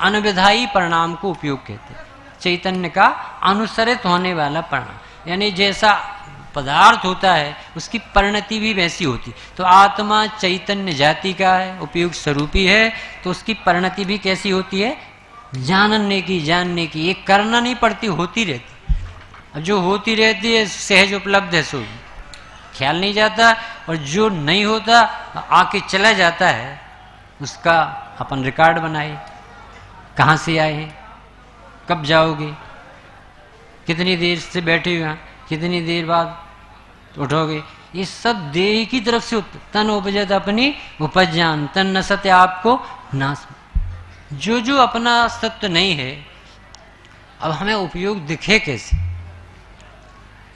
अनुविधायी परिणाम को उपयोग कहते हैं। चैतन्य का अनुसरित होने वाला परिणाम, यानी जैसा पदार्थ होता है उसकी परिणति भी वैसी होती। तो आत्मा चैतन्य जाति का है, उपयोग स्वरूपी है, तो उसकी परिणति भी कैसी होती है? जानने की, जानने की। ये करना नहीं पड़ती, होती रहती। अब जो होती रहती है सहज उपलब्ध है, सो ख्याल नहीं जाता, और जो नहीं होता आके चला जाता है, उसका अपन रिकॉर्ड बनाए। कहाँ से आए हैं, कब जाओगे, कितनी देर से बैठे हुए हैं, कितनी देर बाद उठोगे। ये सब देह की तरफ से। तन उपजत अपनी उपज जान, तन नसत आपको नाश। जो जो अपना अस्तित्व नहीं है, अब हमें उपयोग दिखे कैसे?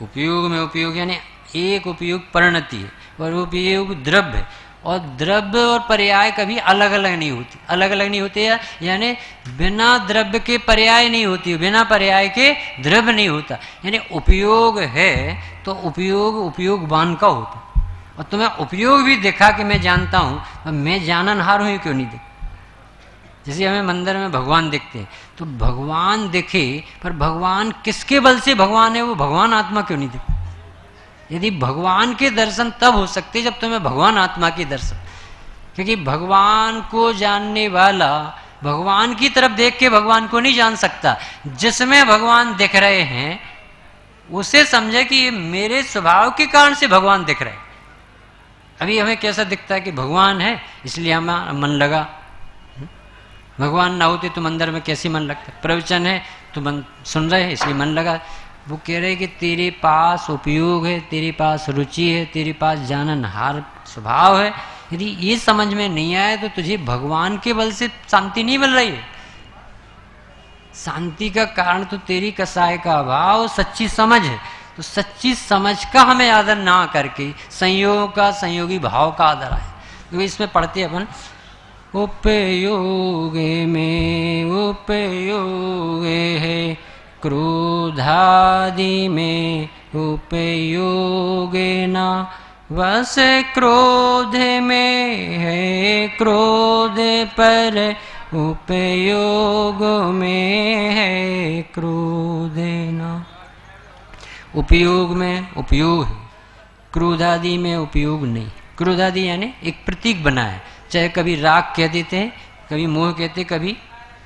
उपयोग में उपयोग यानी एक उपयोग परिणति है और उपयोग द्रव्य है, और द्रव्य और पर्याय कभी अलग अलग नहीं होती, अलग अलग नहीं होते, यानी बिना द्रव्य के पर्याय नहीं होती, बिना पर्याय के द्रव्य नहीं होता। यानी उपयोग है तो उपयोग उपयोगवान का होता। और तुम्हें उपयोग भी देखा कि मैं जानता हूं, मैं जाननहार हूं क्यों नहीं दिखता? जैसे हमें मंदिर में भगवान दिखते हैं, तो भगवान दिखे, पर भगवान किसके बल से भगवान है? वो भगवान आत्मा क्यों नहीं दिखता? यदि भगवान के दर्शन तब हो सकते जब तुम्हें भगवान आत्मा के दर्शन, क्योंकि भगवान को जानने वाला भगवान की तरफ देख के भगवान को नहीं जान सकता। जिसमें भगवान दिख रहे हैं उसे समझे कि ये मेरे स्वभाव के कारण से भगवान दिख रहे हैं। अभी हमें कैसा दिखता है कि भगवान है इसलिए हमारा मन लगा, भगवान ना होते तो मंदिर में कैसे मन लगता? प्रवचन है तो मन सुन रहे हैं इसलिए मन लगा। वो कह रहे कि तेरे पास उपयोग है, तेरे पास रुचि है, तेरे पास जाननहार स्वभाव है। यदि ये समझ में नहीं आए तो तुझे भगवान के बल से शांति नहीं मिल रही है। शांति का कारण तो तेरी कसाय का अभाव, सच्ची समझ है। तो सच्ची समझ का हमें आदर ना करके संयोग का, संयोगी भाव का आदर है। तो इसमें पढ़ते अपन उपयोगे में उपयोगे है, क्रोधादि में उपयोगे ना, बस क्रोध में है, क्रोध पर उपयोग में है, क्रोध ना। उपयोग में उपयोग है, क्रोधादि में उपयोग नहीं। क्रोधादि यानी एक प्रतीक बना है, चाहे कभी राग कह देते हैं, कभी मोह कहते, कभी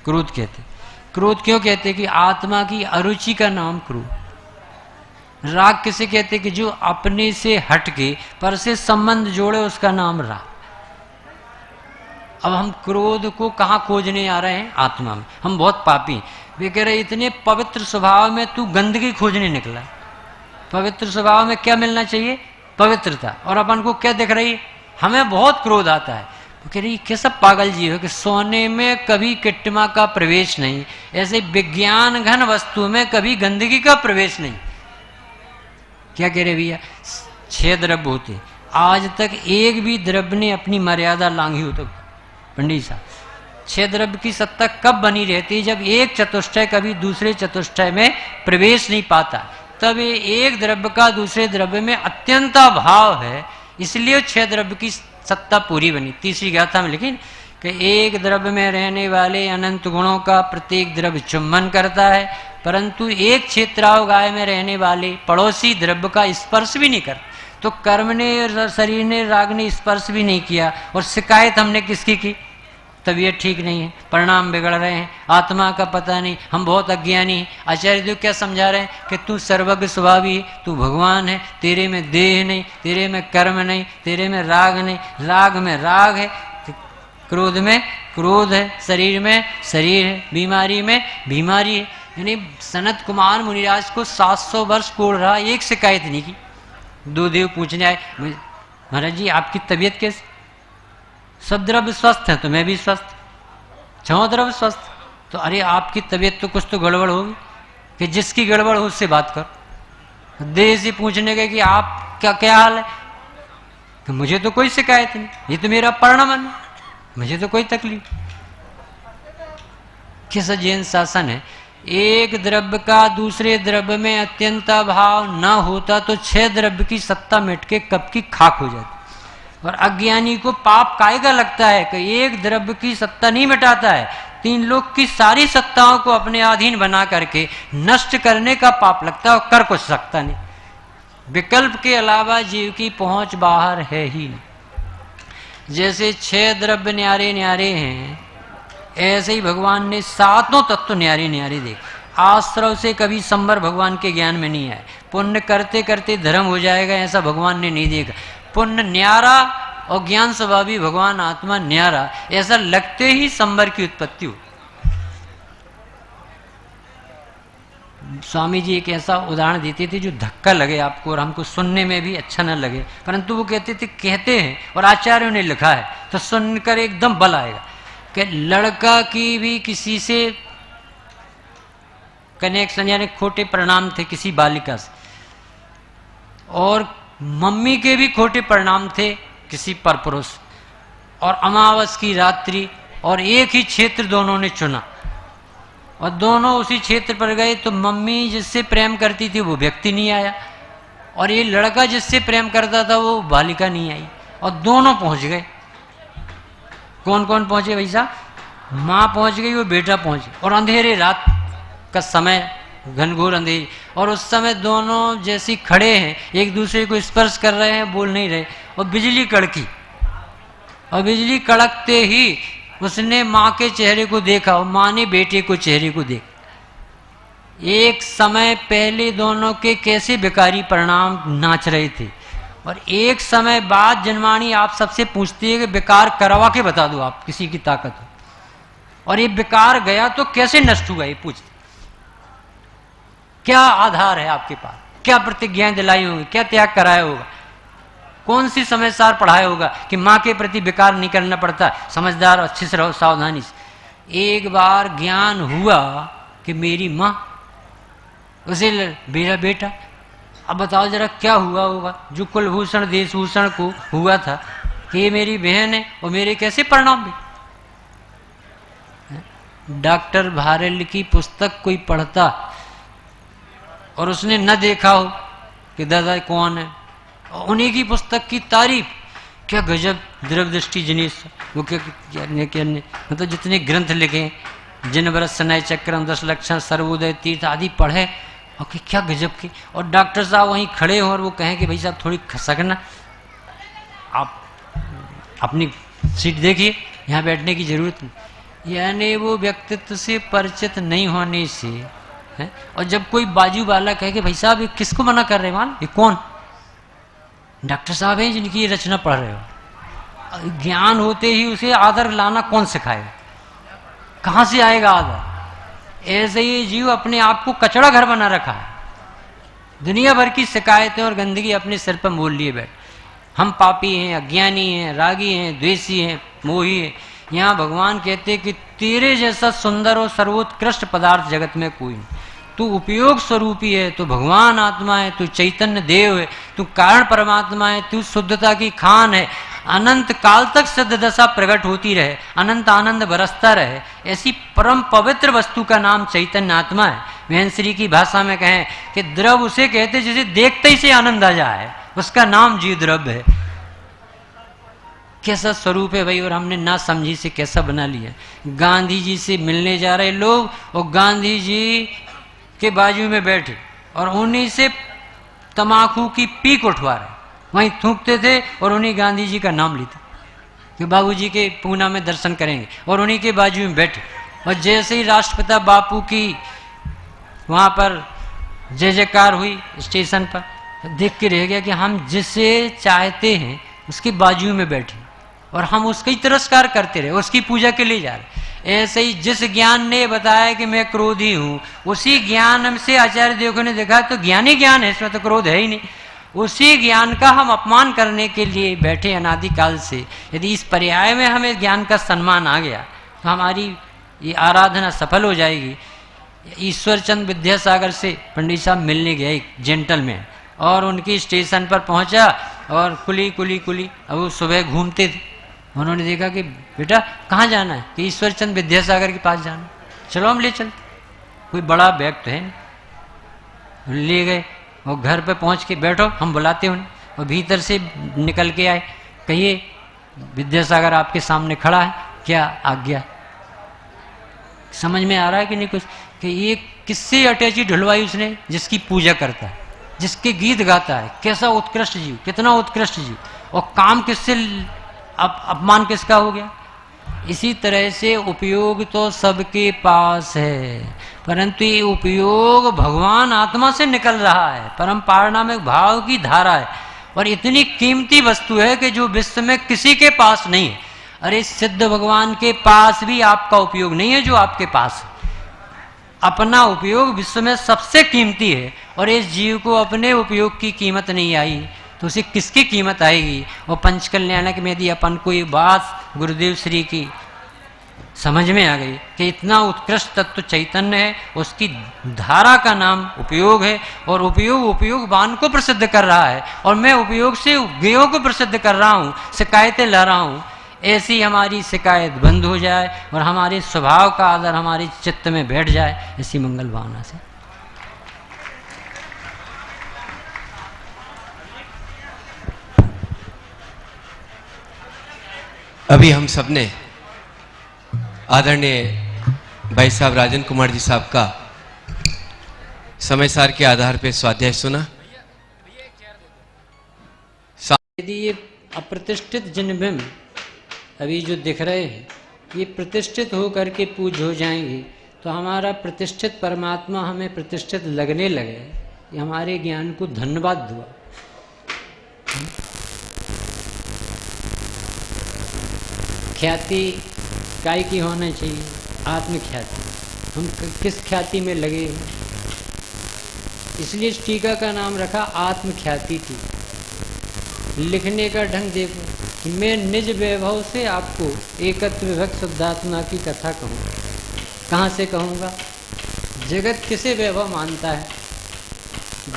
क्रोध कहते। क्रोध क्यों कहते कि आत्मा की अरुचि का नाम क्रोध। राग किसे कहते कि जो अपने से हटके पर से संबंध जोड़े उसका नाम राग। अब हम क्रोध को कहाँ खोजने आ रहे हैं? आत्मा में। हम बहुत पापी, वे कह रहे इतने पवित्र स्वभाव में तू गंदगी खोजने निकला। पवित्र स्वभाव में क्या मिलना चाहिए? पवित्रता। और अपन को क्या दिख रही है? हमें बहुत क्रोध आता है। तो कह रही कैसा पागल जी हो कि सोने में कभी किट्टमा का प्रवेश नहीं, ऐसे विज्ञान घन वस्तु में कभी गंदगी का प्रवेश नहीं। क्या कह रहे भैया? 6 द्रव्य होते, आज तक एक भी द्रव्य ने अपनी मर्यादा लांघी हो? तो पंडित साहब 6 द्रव्य की सत्ता कब बनी रहती? जब एक चतुष्टय कभी दूसरे चतुष्टय में प्रवेश नहीं पाता, तब एक द्रव्य का दूसरे द्रव्य में अत्यंत भाव है, इसलिए 6 द्रव्य की सत्ता पूरी बनी। तीसरी गाथा में लेकिन कि एक द्रव्य में रहने वाले अनंत गुणों का प्रत्येक द्रव्य चुम्बन करता है, परंतु एक क्षेत्राव गाय में रहने वाले पड़ोसी द्रव्य का स्पर्श भी नहीं करता। तो कर्म ने, शरीर ने, राग ने स्पर्श भी नहीं किया, और शिकायत हमने किसकी की? तबीयत ठीक नहीं है, परिणाम बिगड़ रहे हैं, आत्मा का पता नहीं, हम बहुत अज्ञानी हैं। आचार्य देव क्या समझा रहे हैं कि तू सर्वज्ञ स्वभावी, तू भगवान है, तेरे में देह नहीं, तेरे में कर्म नहीं, तेरे में राग नहीं, राग में राग है, क्रोध में क्रोध है, शरीर में शरीर है, बीमारी में बीमारी है। यानी सनत कुमार मुनिराज को 700 वर्ष कोड़ रहा, एक शिकायत नहीं की। 2 देव पूछने आए, महाराज जी आपकी तबीयत कैसी? सब द्रव्य स्वस्थ है तो मैं भी स्वस्थ, 6 द्रव्य स्वस्थ। तो अरे आपकी तबीयत तो कुछ तो गड़बड़ होगी, कि जिसकी गड़बड़ हो उससे बात कर। देह से पूछने गए कि आप क्या हाल है? कि मुझे तो कोई शिकायत नहीं, ये तो मेरा परिणमन, मुझे तो कोई तकलीफ। कैसा जैन शासन है? एक द्रव्य का दूसरे द्रव्य में अत्यंत भाव न होता तो 6 द्रव्य की सत्ता मिट के कब की खाक हो जाती। और अज्ञानी को पाप काहे का लगता है कि एक द्रव्य की सत्ता नहीं मिटाता है, 3 लोक की सारी सत्ताओं को अपने अधीन बना करके नष्ट करने का पाप लगता है, और कर कुछ सकता नहीं। विकल्प के अलावा जीव की पहुंच बाहर है ही नहीं। जैसे 6 द्रव्य न्यारे न्यारे हैं, ऐसे ही भगवान ने 7 तत्व न्यारे न्यारे देखे। आश्रव से कभी संबर भगवान के ज्ञान में नहीं आए, पुण्य करते करते धर्म हो जाएगा ऐसा भगवान ने नहीं देखा। पुण्य न्यारा और ज्ञान स्वभावी भगवान आत्मा न्यारा, ऐसा लगते ही संबर की उत्पत्ति हो। स्वामी जी एक ऐसा उदाहरण देते थे जो धक्का लगे आपको और हमको सुनने में भी अच्छा न लगे, परंतु वो कहते थे, कहते हैं और आचार्यों ने लिखा है तो सुनकर एकदम बल आएगा कि लड़का की भी किसी से कनेक्शन यानी खोटे परिणाम थे किसी बालिका से, और मम्मी के भी खोटे परिणाम थे किसी परपुरुष, और अमावस की रात्रि, और एक ही क्षेत्र दोनों ने चुना और दोनों उसी क्षेत्र पर गए। तो मम्मी जिससे प्रेम करती थी वो व्यक्ति नहीं आया, और ये लड़का जिससे प्रेम करता था वो बालिका नहीं आई, और दोनों पहुंच गए। कौन कौन पहुंचे भाई साहब? माँ पहुंच गई, वो बेटा पहुंच गया, और अंधेरे रात का समय, घनघोर अंधेरी, और उस समय दोनों जैसे खड़े हैं एक दूसरे को स्पर्श कर रहे हैं, बोल नहीं रहे, और बिजली कड़की, और बिजली कड़कते ही उसने माँ के चेहरे को देखा और माँ ने बेटे को चेहरे को देखा। एक समय पहले दोनों के कैसे बेकारी परिणाम नाच रहे थे, और एक समय बाद जनवाणी आप सबसे पूछती है कि बेकार करवा के बता दो आप किसी की ताकत हो, और ये बेकार गया तो कैसे नष्ट हुआ, ये पूछते। क्या आधार है आपके पास? क्या प्रतिज्ञाएं दिलाई होंगी? क्या त्याग कराया होगा? कौन सी समय सार पढ़ाया होगा कि माँ के प्रति बेकार नहीं करना पड़ता, समझदार अच्छे से रहो, सावधानी से। एक बार ज्ञान हुआ कि मेरी माँ, उसे मेरा बेटा, अब बताओ जरा क्या हुआ होगा जो कुलभूषण देशभूषण को हुआ था कि ये मेरी बहन है और मेरे कैसे परिणाम भी। डॉक्टर भारल की पुस्तक कोई पढ़ता और उसने न देखा हो कि दादा कौन है, और उन्हीं की पुस्तक की तारीफ, क्या गजब द्रव दृष्टि जिनिस, वो क्या मतलब जितने ग्रंथ लिखे, जिन बरस सनय चक्रम 10 लक्षण सर्वोदय तीर्थ आदि पढ़े, और कि क्या गजब की। और डॉक्टर साहब वहीं खड़े हों और वो कहें कि भाई साहब थोड़ी खसकना, आप अपनी सीट देखिए, यहाँ बैठने की जरूरत नहीं। यानी वो व्यक्तित्व से परिचित नहीं होने से है। और जब कोई बाजू वाला कहे कि भाई साहब ये किसको मना कर रहे हैं, मान ये कौन डॉक्टर साहब हैं जिनकी ये रचना पढ़ रहे हो, ज्ञान होते ही उसे आदर लाना कौन सिखाएगा? कहाँ से आएगा आदर? ऐसे ही जीव अपने आप को कचड़ा घर बना रखा है, दुनिया भर की शिकायतें और गंदगी अपने सिर पर मोल लिए बैठ। हम पापी हैं, अज्ञानी हैं, रागी हैं, द्वेषी हैं, मोही हैं। यहाँ भगवान कहते कि तेरे जैसा सुंदर और सर्वोत्कृष्ट पदार्थ जगत में कोई नहीं। तू उपयोग स्वरूपी है, तू भगवान आत्मा है, तू चैतन्य देव है, तू कारण परमात्मा है, तू शुद्धता की खान है। अनंत काल तक सिद्ध दशा प्रकट होती रहे, अनंत आनंद बरसता रहे, ऐसी परम पवित्र वस्तु का नाम चैतन्य आत्मा है। बहन श्री की भाषा में कहें कि द्रव उसे कहते जिसे देखते ही से आनंद आ जाए, उसका नाम जीव द्रव्य है। कैसा स्वरूप है भाई, और हमने ना समझी से कैसा बना लिया। गांधी जी से मिलने जा रहे लोग और गांधी जी के बाजू में बैठे और उन्हीं से तमाकू की पीक उठवा रहे, वहीं थूकते थे और उन्हीं गांधी जी का नाम लेते कि बाबूजी के पूना में दर्शन करेंगे, और उन्हीं के बाजू में बैठे। और जैसे ही राष्ट्रपिता बापू की वहाँ पर जय जयकार हुई स्टेशन पर, देख के रह गया कि हम जिसे चाहते हैं उसके बाजू में बैठे और हम उसका ही तिरस्कार करते रहे, उसकी पूजा के लिए जा रहे। ऐसे ही जिस ज्ञान ने बताया कि मैं क्रोधी हूँ, उसी ज्ञान से आचार्य देव ने देखा तो ज्ञान ही ज्ञान है, इसमें तो क्रोध है ही नहीं। उसी ज्ञान का हम अपमान करने के लिए बैठे अनादिकाल से। यदि इस पर्याय में हमें ज्ञान का सम्मान आ गया तो हमारी ये आराधना सफल हो जाएगी। ईश्वरचंद विद्यासागर से पंडित साहब मिलने गए एक जेंटलमैन, और उनकी स्टेशन पर पहुंचा और कुली कुली कुली, अब वो सुबह घूमते थे। उन्होंने देखा कि बेटा कहाँ जाना है, कि ईश्वरचंद विद्यासागर के पास जाना। चलो हम ले चलते, कोई बड़ा बैग तो है नहीं। ले गए और घर पे पहुंच के बैठो, हम बुलाते उन्हें, और भीतर से निकल के आए, कहिए विद्यासागर आपके सामने खड़ा है, क्या आज्ञा? समझ में आ रहा है कि नहीं कुछ? कि ये किससे अटैची ढुलवाई उसने? जिसकी पूजा करता है, जिसके गीत गाता है। कैसा उत्कृष्ट जीव, कितना उत्कृष्ट जीव, और काम किससे, अपमान किसका हो गया? इसी तरह से उपयोग तो सबके पास है, परंतु ये उपयोग भगवान आत्मा से निकल रहा है, परम पारणामिक भाव की धारा है, और इतनी कीमती वस्तु है कि जो विश्व में किसी के पास नहीं है। अरे सिद्ध भगवान के पास भी आपका उपयोग नहीं है जो आपके पास है। अपना उपयोग विश्व में सबसे कीमती है, और इस जीव को अपने उपयोग की कीमत नहीं आई तो उसे किसकी कीमत आएगी? और पंचकल्याणक में यदि अपन को ये बात गुरुदेव श्री की समझ में आ गई कि इतना उत्कृष्ट तत्व चैतन्य है, उसकी धारा का नाम उपयोग है, और उपयोगवान को प्रसिद्ध कर रहा है, और मैं उपयोग से ज्ञेयों को प्रसिद्ध कर रहा हूँ, शिकायतें ला रहा हूँ। ऐसी हमारी शिकायत बंद हो जाए और हमारे स्वभाव का आदर हमारे चित्त में बैठ जाए, ऐसी मंगल भावना से। अभी हम सबने आदरणीय भाई साहब राजन कुमार जी साहब का समय सार के आधार पर स्वाध्याय सुना। यदि ये अप्रतिष्ठित जिनबिंब अभी जो दिख रहे हैं ये प्रतिष्ठित हो करके पूज्य हो जाएंगे, तो हमारा प्रतिष्ठित परमात्मा हमें प्रतिष्ठित लगने लगे, ये हमारे ज्ञान को धन्यवाद हुआ। ख्याति काय की होना चाहिए? आत्मख्याति। हम किस ख्याति में लगे हैं, इसलिए इस टीका का नाम रखा आत्मख्याति थी। लिखने का ढंग देखो कि मैं निज वैभव से आपको एकत्व विभक्त शुद्धात्मा की कथा कहूँ। कहाँ से कहूँगा? जगत किसे वैभव मानता है?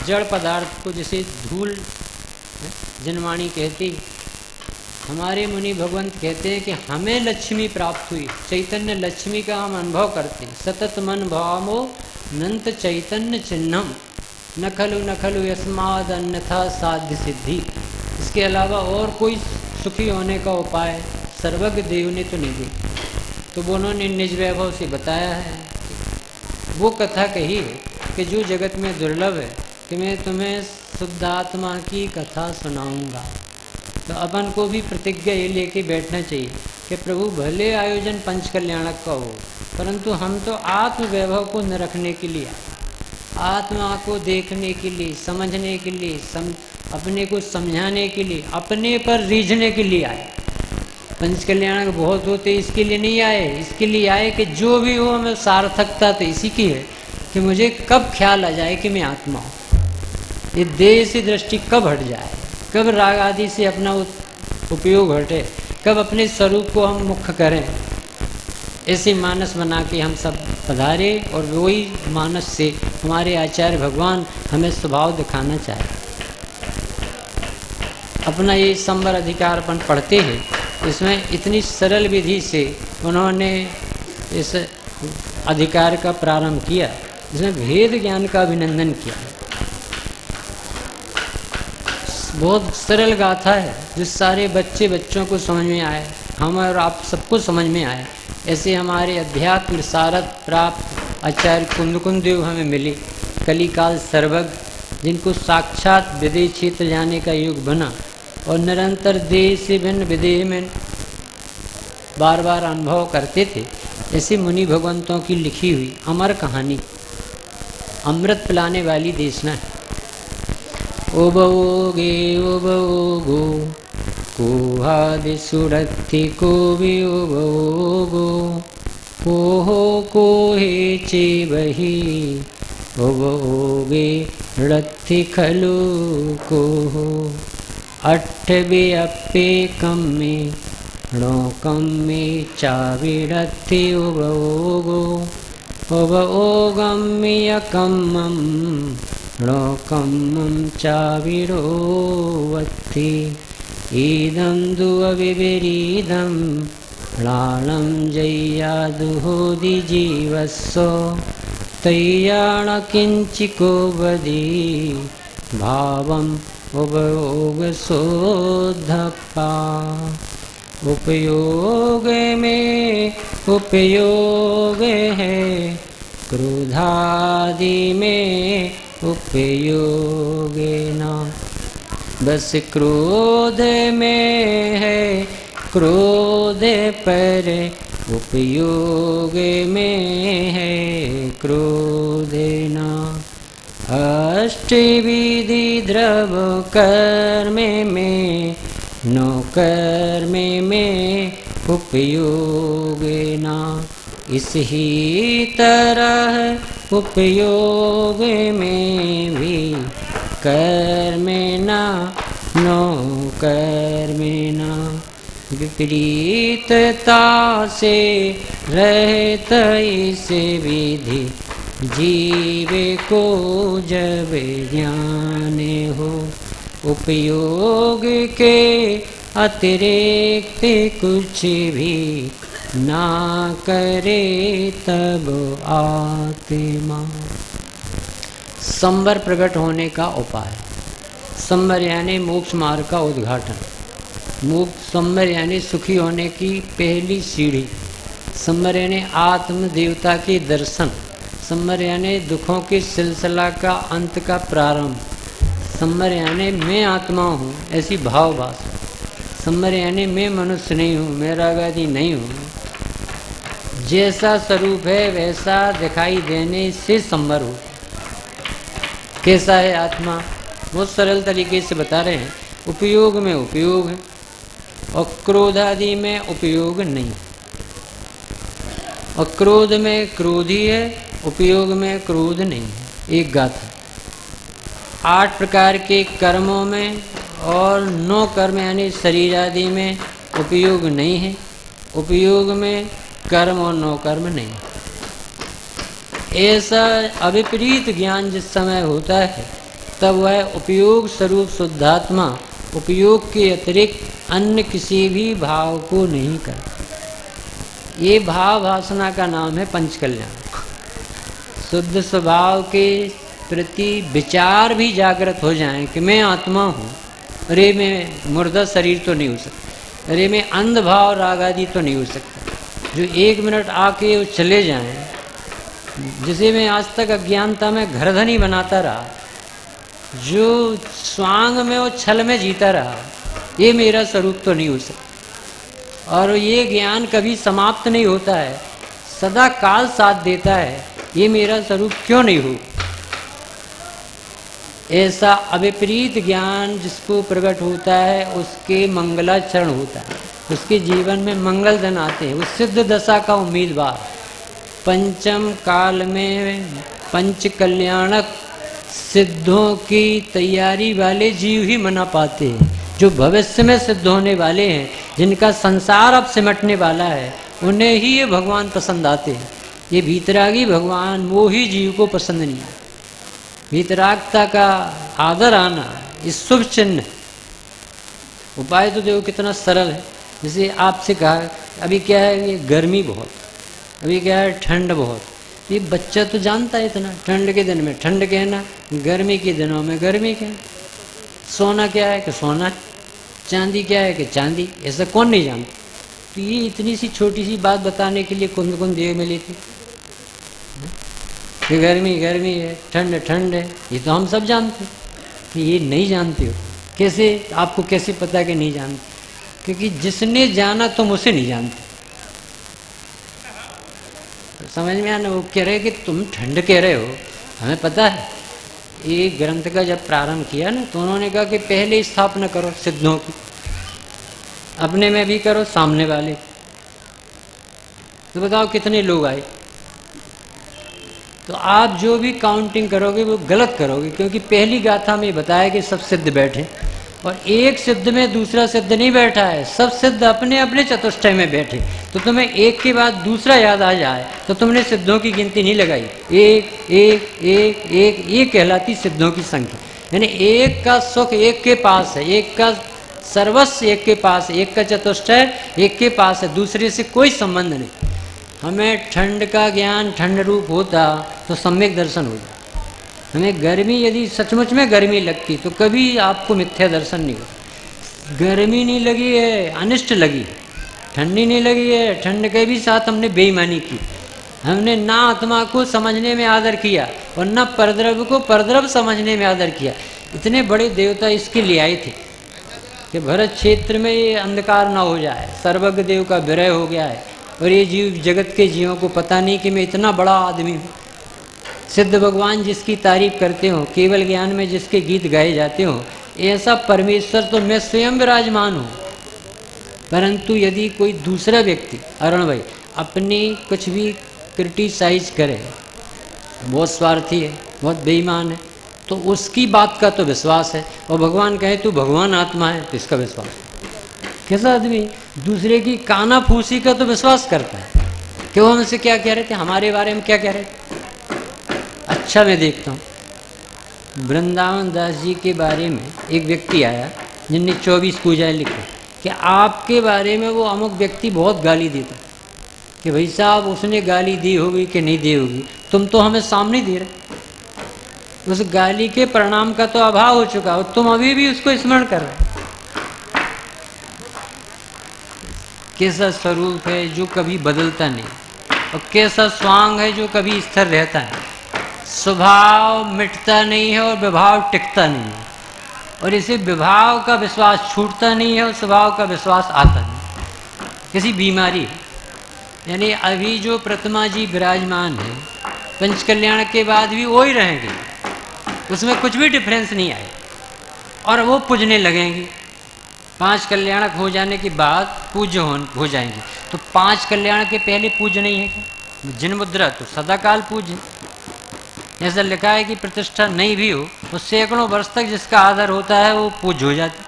जड़ पदार्थ को, जिसे धूल जनवाणी कहती। हमारे मुनि भगवंत कहते हैं कि हमें लक्ष्मी प्राप्त हुई, चैतन्य लक्ष्मी का हम अनुभव करते हैं। सतत मन भावो नंत चैतन्य चिन्हम न खलु यस्माद अन्यथा साध्य सिद्धि। इसके अलावा और कोई सुखी होने का उपाय सर्वज्ञ देव ने तो नहीं दी। तो वो उन्होंने निज वैभव से बताया है। वो कथा कही है कि जो जगत में दुर्लभ है, कि मैं तुम्हें शुद्धात्मा की कथा सुनाऊंगा। तो अपन को भी प्रतिज्ञा ये लेके बैठना चाहिए कि प्रभु भले आयोजन पंच कल्याणक का हो, परंतु हम तो आत्म वैभव को न रखने के लिए, आत्मा को देखने के लिए, समझने के लिए, अपने को समझाने के लिए, अपने पर रीझने के लिए आए। पंच कल्याणक बहुत होते, इसके लिए नहीं आए। इसके लिए आए कि जो भी हो हमें सार्थकता तो इसी की है कि मुझे कब ख्याल आ जाए कि मैं आत्मा हूँ, ये देह से दृष्टि कब हट जाए, कब राग आदि से अपना उपयोग हटे, कब अपने स्वरूप को हम मुख्य करें। ऐसे मानस बना के हम सब पधारे, और वही मानस से हमारे आचार्य भगवान हमें स्वभाव दिखाना चाहे। अपना ये संवर अधिकारपन पढ़ते हैं, इसमें इतनी सरल विधि से उन्होंने इस अधिकार का प्रारंभ किया, जिसमें भेद ज्ञान का अभिनंदन किया। बहुत सरल गाथा है, जो सारे बच्चों को समझ में आए, हम और आप सबको समझ में आए। ऐसे हमारे अध्यात्म सारथ प्राप्त आचार्य कुंद देव हमें मिले, कलिकाल सर्वज्ञ, जिनको साक्षात विदेह क्षेत्र जाने का युग बना, और निरंतर देह से भिन्न विदेह में बार बार अनुभव करते थे। ऐसे मुनि भगवंतों की लिखी हुई अमर कहानी, अमृत पिलाने वाली देशना है। उबोगे उबोगो कोहादि सुरत्ति को भी उबोगो कोहो कोहे चे बही उबोगे रत्ति खलु कोहो अट्ठबे अप्पे कम्मे णो कम्मे चाविरत्ति उबोगो उबोगम्य कम्मम णोकम्मं चाविरो वत्ति ईदं दुअविपरीदं णालं जय्यादुहोदि जीवस्सो तय्याण किञ्चिको वदी भावम् उपयोगसोद्धप्पा उपयोग में उपयोग है क्रोधादि में उपयोग न, बस क्रोध में है क्रोध पर उपयोग में है क्रोध न। अष्टविधि द्रव कर्म में नो कर्म में उपयोग न, इस ही तरह उपयोग में भी कर्म न नो कर्म न। विपरीतता से रहत इस विधि, जीव को जब ज्ञान हो, उपयोग के अतिरिक्त कुछ भी ना करे तब आत्मा। संवर प्रकट होने का उपाय। संवर यानी मोक्ष मार्ग का उद्घाटन। मोक्ष संवर यानी सुखी होने की पहली सीढ़ी। संवर यानी आत्म देवता के दर्शन। संवर यानी दुखों के सिलसिला का अंत का प्रारंभ। संवर यानी मैं आत्मा हूँ ऐसी भावभाषा। संवर यानी मैं मनुष्य नहीं हूँ, मैं रागादि नहीं हूँ। जैसा स्वरूप है वैसा दिखाई देने से संवर हो। कैसा है आत्मा? बहुत सरल तरीके से बता रहे हैं। उपयोग में उपयोग है और क्रोध आदि में उपयोग नहीं। और क्रोध में क्रोध ही है, उपयोग में क्रोध नहीं है। एक गाथा। 8 प्रकार के कर्मों में और 9 कर्म यानी शरीर आदि में उपयोग नहीं है। उपयोग में कर्म और 9 कर्म नहीं। ऐसा अविपरीत ज्ञान जिस समय होता है तब वह उपयोग स्वरूप शुद्धात्मा उपयोग के अतिरिक्त अन्य किसी भी भाव को नहीं करता। ये भाव वासना का नाम है पंचकल्याण। शुद्ध स्वभाव के प्रति विचार भी जागृत हो जाएं कि मैं आत्मा हूँ। अरे मैं मुर्दा शरीर तो नहीं हो सकता। अरे मैं अंध भाव राग आदि तो नहीं हो सकता। जो 1 मिनट आके वो चले जाएं, जिसे मैं आज तक अज्ञानता में घरधनी बनाता रहा, जो स्वांग में और छल में जीता रहा, ये मेरा स्वरूप तो नहीं हो सकता। और ये ज्ञान कभी समाप्त नहीं होता है, सदा काल साथ देता है। ये मेरा स्वरूप क्यों नहीं हो? ऐसा अविपरीत ज्ञान जिसको प्रकट होता है उसके मंगलाचरण होता है, उसके जीवन में मंगल दिन आते हैं। उस सिद्ध दशा का उम्मीदवार पंचम काल में पंच कल्याणक सिद्धों की तैयारी वाले जीव ही मना पाते हैं। जो भविष्य में सिद्ध होने वाले हैं, जिनका संसार अब सिमटने वाला है, उन्हें ही ये भगवान पसंद आते हैं। ये भीतरागी भगवान वो ही जीव को पसंद नहीं है। भीतरागता का आदर आना इस शुभ चिन्ह। उपाय तो देखो कितना सरल है। जैसे आपसे कहा अभी क्या है, ये गर्मी बहुत, अभी क्या है ठंड बहुत। ये बच्चा तो जानता है इतना, ठंड के दिन में ठंड कहना, गर्मी के दिनों में गर्मी कहना। सोना क्या है कि सोना है, चांदी क्या है कि चांदी। ऐसा कौन नहीं जानता? तो ये इतनी सी छोटी सी बात बताने के लिए कुंद कुंद देव मिली थी कि गर्मी गर्मी है, ठंड ठंड है। ये तो हम सब जानते हैं कि ये नहीं जानते हो। कैसे आपको कैसे पता कि नहीं जानते? क्योंकि जिसने जाना तुम उसे नहीं जानते। समझ में आना? वो कह रहे कि तुम ठंड कह रहे हो, हमें पता है। ये ग्रंथ का जब प्रारंभ किया ना, तो उन्होंने कहा कि पहले स्थापना करो सिद्धों की, अपने में भी करो, सामने वाले। तो बताओ कितने लोग आए? तो आप जो भी काउंटिंग करोगे वो गलत करोगे, क्योंकि पहली गाथा में बताया कि सब सिद्ध बैठे और एक सिद्ध में दूसरा सिद्ध नहीं बैठा है। सब सिद्ध अपने अपने चतुष्टय में बैठे। तो तुम्हें एक के बाद दूसरा याद आ जाए तो तुमने सिद्धों की गिनती नहीं लगाई। एक एक एक एक ये कहलाती सिद्धों की संख्या। यानी एक का सुख एक के पास है, एक का सर्वस्व एक के पास है, एक का चतुष्टय एक के पास है, दूसरे से कोई संबंध नहीं। हमें ठंड का ज्ञान ठंड रूप होता तो सम्यक दर्शन होता। हमें गर्मी यदि सचमुच में गर्मी लगती तो कभी आपको मिथ्या दर्शन नहीं होता। गर्मी नहीं लगी है, अनिष्ट लगी। ठंडी नहीं लगी है, ठंड के भी साथ हमने बेईमानी की। हमने ना आत्मा को समझने में आदर किया और न परद्रव्य को परद्रव्य समझने में आदर किया। इतने बड़े देवता इसके लिए आए थे कि भरत क्षेत्र में ये अंधकार ना हो जाए। सर्वज्ञ देव का विरह हो गया है और ये जीव जगत के जीवों को पता नहीं कि मैं इतना बड़ा आदमी हूँ। सिद्ध भगवान जिसकी तारीफ करते हो, केवल ज्ञान में जिसके गीत गाए जाते हो, ऐसा परमेश्वर तो मैं स्वयं विराजमान हूँ। परंतु यदि कोई दूसरा व्यक्ति, अरुण भाई, अपनी कुछ भी क्रिटिसाइज करे, बहुत स्वार्थी है, बहुत बेईमान है, तो उसकी बात का तो विश्वास है। और भगवान कहे तू भगवान आत्मा है तो इसका विश्वास है। कैसा आदमी, दूसरे की काना फूसी का तो विश्वास करता है कि वो हमसे क्या कह रहे थे, हमारे बारे में क्या कह रहे थे। अच्छा मैं देखता हूँ, वृंदावन दास जी के बारे में एक व्यक्ति आया जिनने 24 पूजाएं लिखी कि आपके बारे में वो अमुक व्यक्ति बहुत गाली देता कि भाई साहब उसने गाली दी होगी कि नहीं दी होगी, तुम तो हमें सामने दे रहे, उस गाली के परिणाम का तो अभाव हो चुका हो, तुम अभी भी उसको स्मरण कर रहे। कैसा स्वरूप है जो कभी बदलता नहीं, और कैसा स्वांग है जो कभी स्थिर रहता है। स्वभाव मिटता नहीं है और विभाव टिकता नहीं है, और इसे विभाव का विश्वास छूटता नहीं है और स्वभाव का विश्वास आता नहीं। किसी बीमारी है, यानी अभी जो प्रतिमा जी विराजमान है पंच कल्याण के बाद भी वो ही रहेंगे, उसमें कुछ भी डिफरेंस नहीं आए, और वो पूजने लगेंगी। 5 कल्याणक हो जाने के बाद पूज्य हो जाएंगे। तो 5 कल्याण के पहले पूज्य नहीं है क्या? जिन मुद्रा तो सदाकाल पूज्य। ऐसा लिखा है कि प्रतिष्ठा नहीं भी हो तो सैकड़ों वर्ष तक जिसका आदर होता है वो पूज्य हो जाती,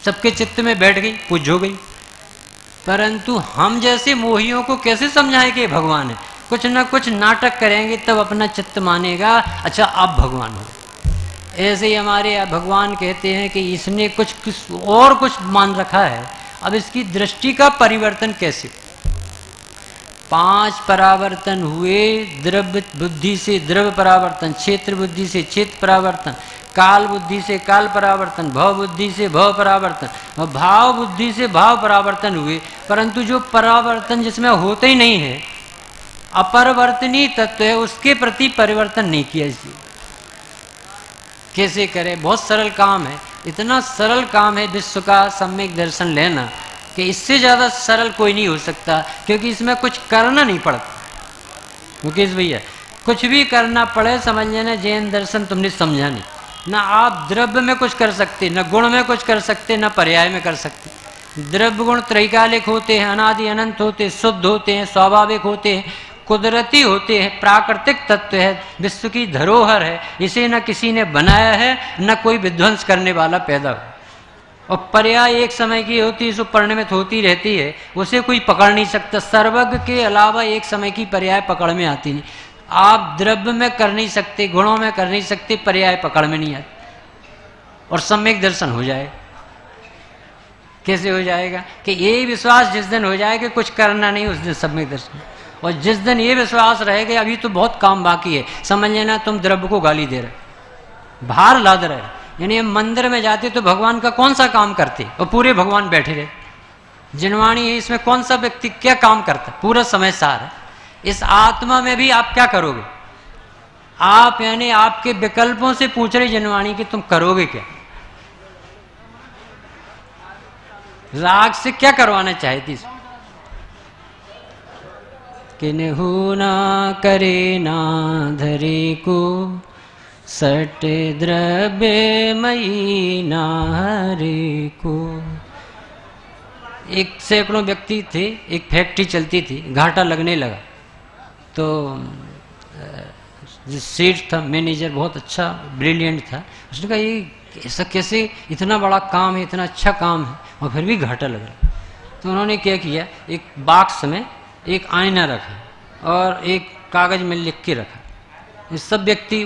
सबके चित्त में बैठ गई, पूज्य हो गई। परंतु हम जैसे मोहियों को कैसे समझाएं कि भगवान है? कुछ ना कुछ नाटक करेंगे तब अपना चित्त मानेगा, अच्छा आप भगवान हो। ऐसे ही हमारे भगवान कहते हैं कि इसने कुछ और कुछ मान रखा है, अब इसकी दृष्टि का परिवर्तन कैसे? 5 परावर्तन हुए, द्रव्य बुद्धि से द्रव्य परावर्तन, क्षेत्र बुद्धि से क्षेत्र परावर्तन, काल बुद्धि से काल परावर्तन, भव बुद्धि से भव परावर्तन, और भाव बुद्धि से भाव परावर्तन हुए। परंतु जो परावर्तन जिसमें होते ही नहीं है, अपरिवर्तनीय तत्व है, उसके प्रति परिवर्तन नहीं किया। इसलिए कैसे करें? बहुत सरल काम है, इतना सरल काम है विश्व का सम्यक दर्शन लेना कि इससे ज़्यादा सरल कोई नहीं हो सकता, क्योंकि इसमें कुछ करना नहीं पड़ता। मुकेश भैया, कुछ भी करना पड़े समझ लेना जैन दर्शन तुमने समझा नहीं। ना आप द्रव्य में कुछ कर सकते, न गुण में कुछ कर सकते, न पर्याय में कर सकते। द्रव्य गुण त्रैकालिक होते हैं, अनादि अनंत होते हैं, शुद्ध होते हैं, स्वाभाविक होते हैं, कुदरती होते हैं, प्राकृतिक तत्व है, विश्व की धरोहर है, इसे न किसी ने बनाया है न कोई विध्वंस करने वाला पैदा हो। और पर्याय एक समय की होती है, सो परिणमित होती रहती है, उसे कोई पकड़ नहीं सकता। सर्वज्ञ के अलावा एक समय की पर्याय पकड़ में आती नहीं। आप द्रव्य में कर नहीं सकते, गुणों में कर नहीं सकते, पर्याय पकड़ में नहीं आती, और सम्यक दर्शन हो जाए। कैसे हो जाएगा? कि ये विश्वास जिस दिन हो जाए कि कुछ करना नहीं, उस दिन सम्यक दर्शन। और जिस दिन ये विश्वास रहेगा अभी तो बहुत काम बाकी है, समझ लेना तुम द्रव्य को गाली दे रहे, भार लाद रहे। यानी मंदिर में जाते तो भगवान का कौन सा काम करते, और पूरे भगवान बैठे रहे। जिनवाणी है, इसमें कौन सा व्यक्ति क्या काम करता, पूरा समय सार है। इस आत्मा में भी आप क्या करोगे? आप यानी आपके विकल्पों से पूछ रहे जिनवाणी कि तुम करोगे क्या? राग से क्या करवाना चाहती? किन्हु ना करे ना धरे को, सट द्रव्य मई नारे को। एक सैकड़ों व्यक्ति थे, एक फैक्ट्री चलती थी, घाटा लगने लगा तो जो सेठ था, मैनेजर बहुत अच्छा ब्रिलियंट था, उसने कहा ये ऐसा कैसे, इतना बड़ा काम है, इतना अच्छा काम है और फिर भी घाटा लग रहा। तो उन्होंने क्या किया, एक बॉक्स में एक आईना रखा और एक कागज में लिख के रखा, ये सब व्यक्ति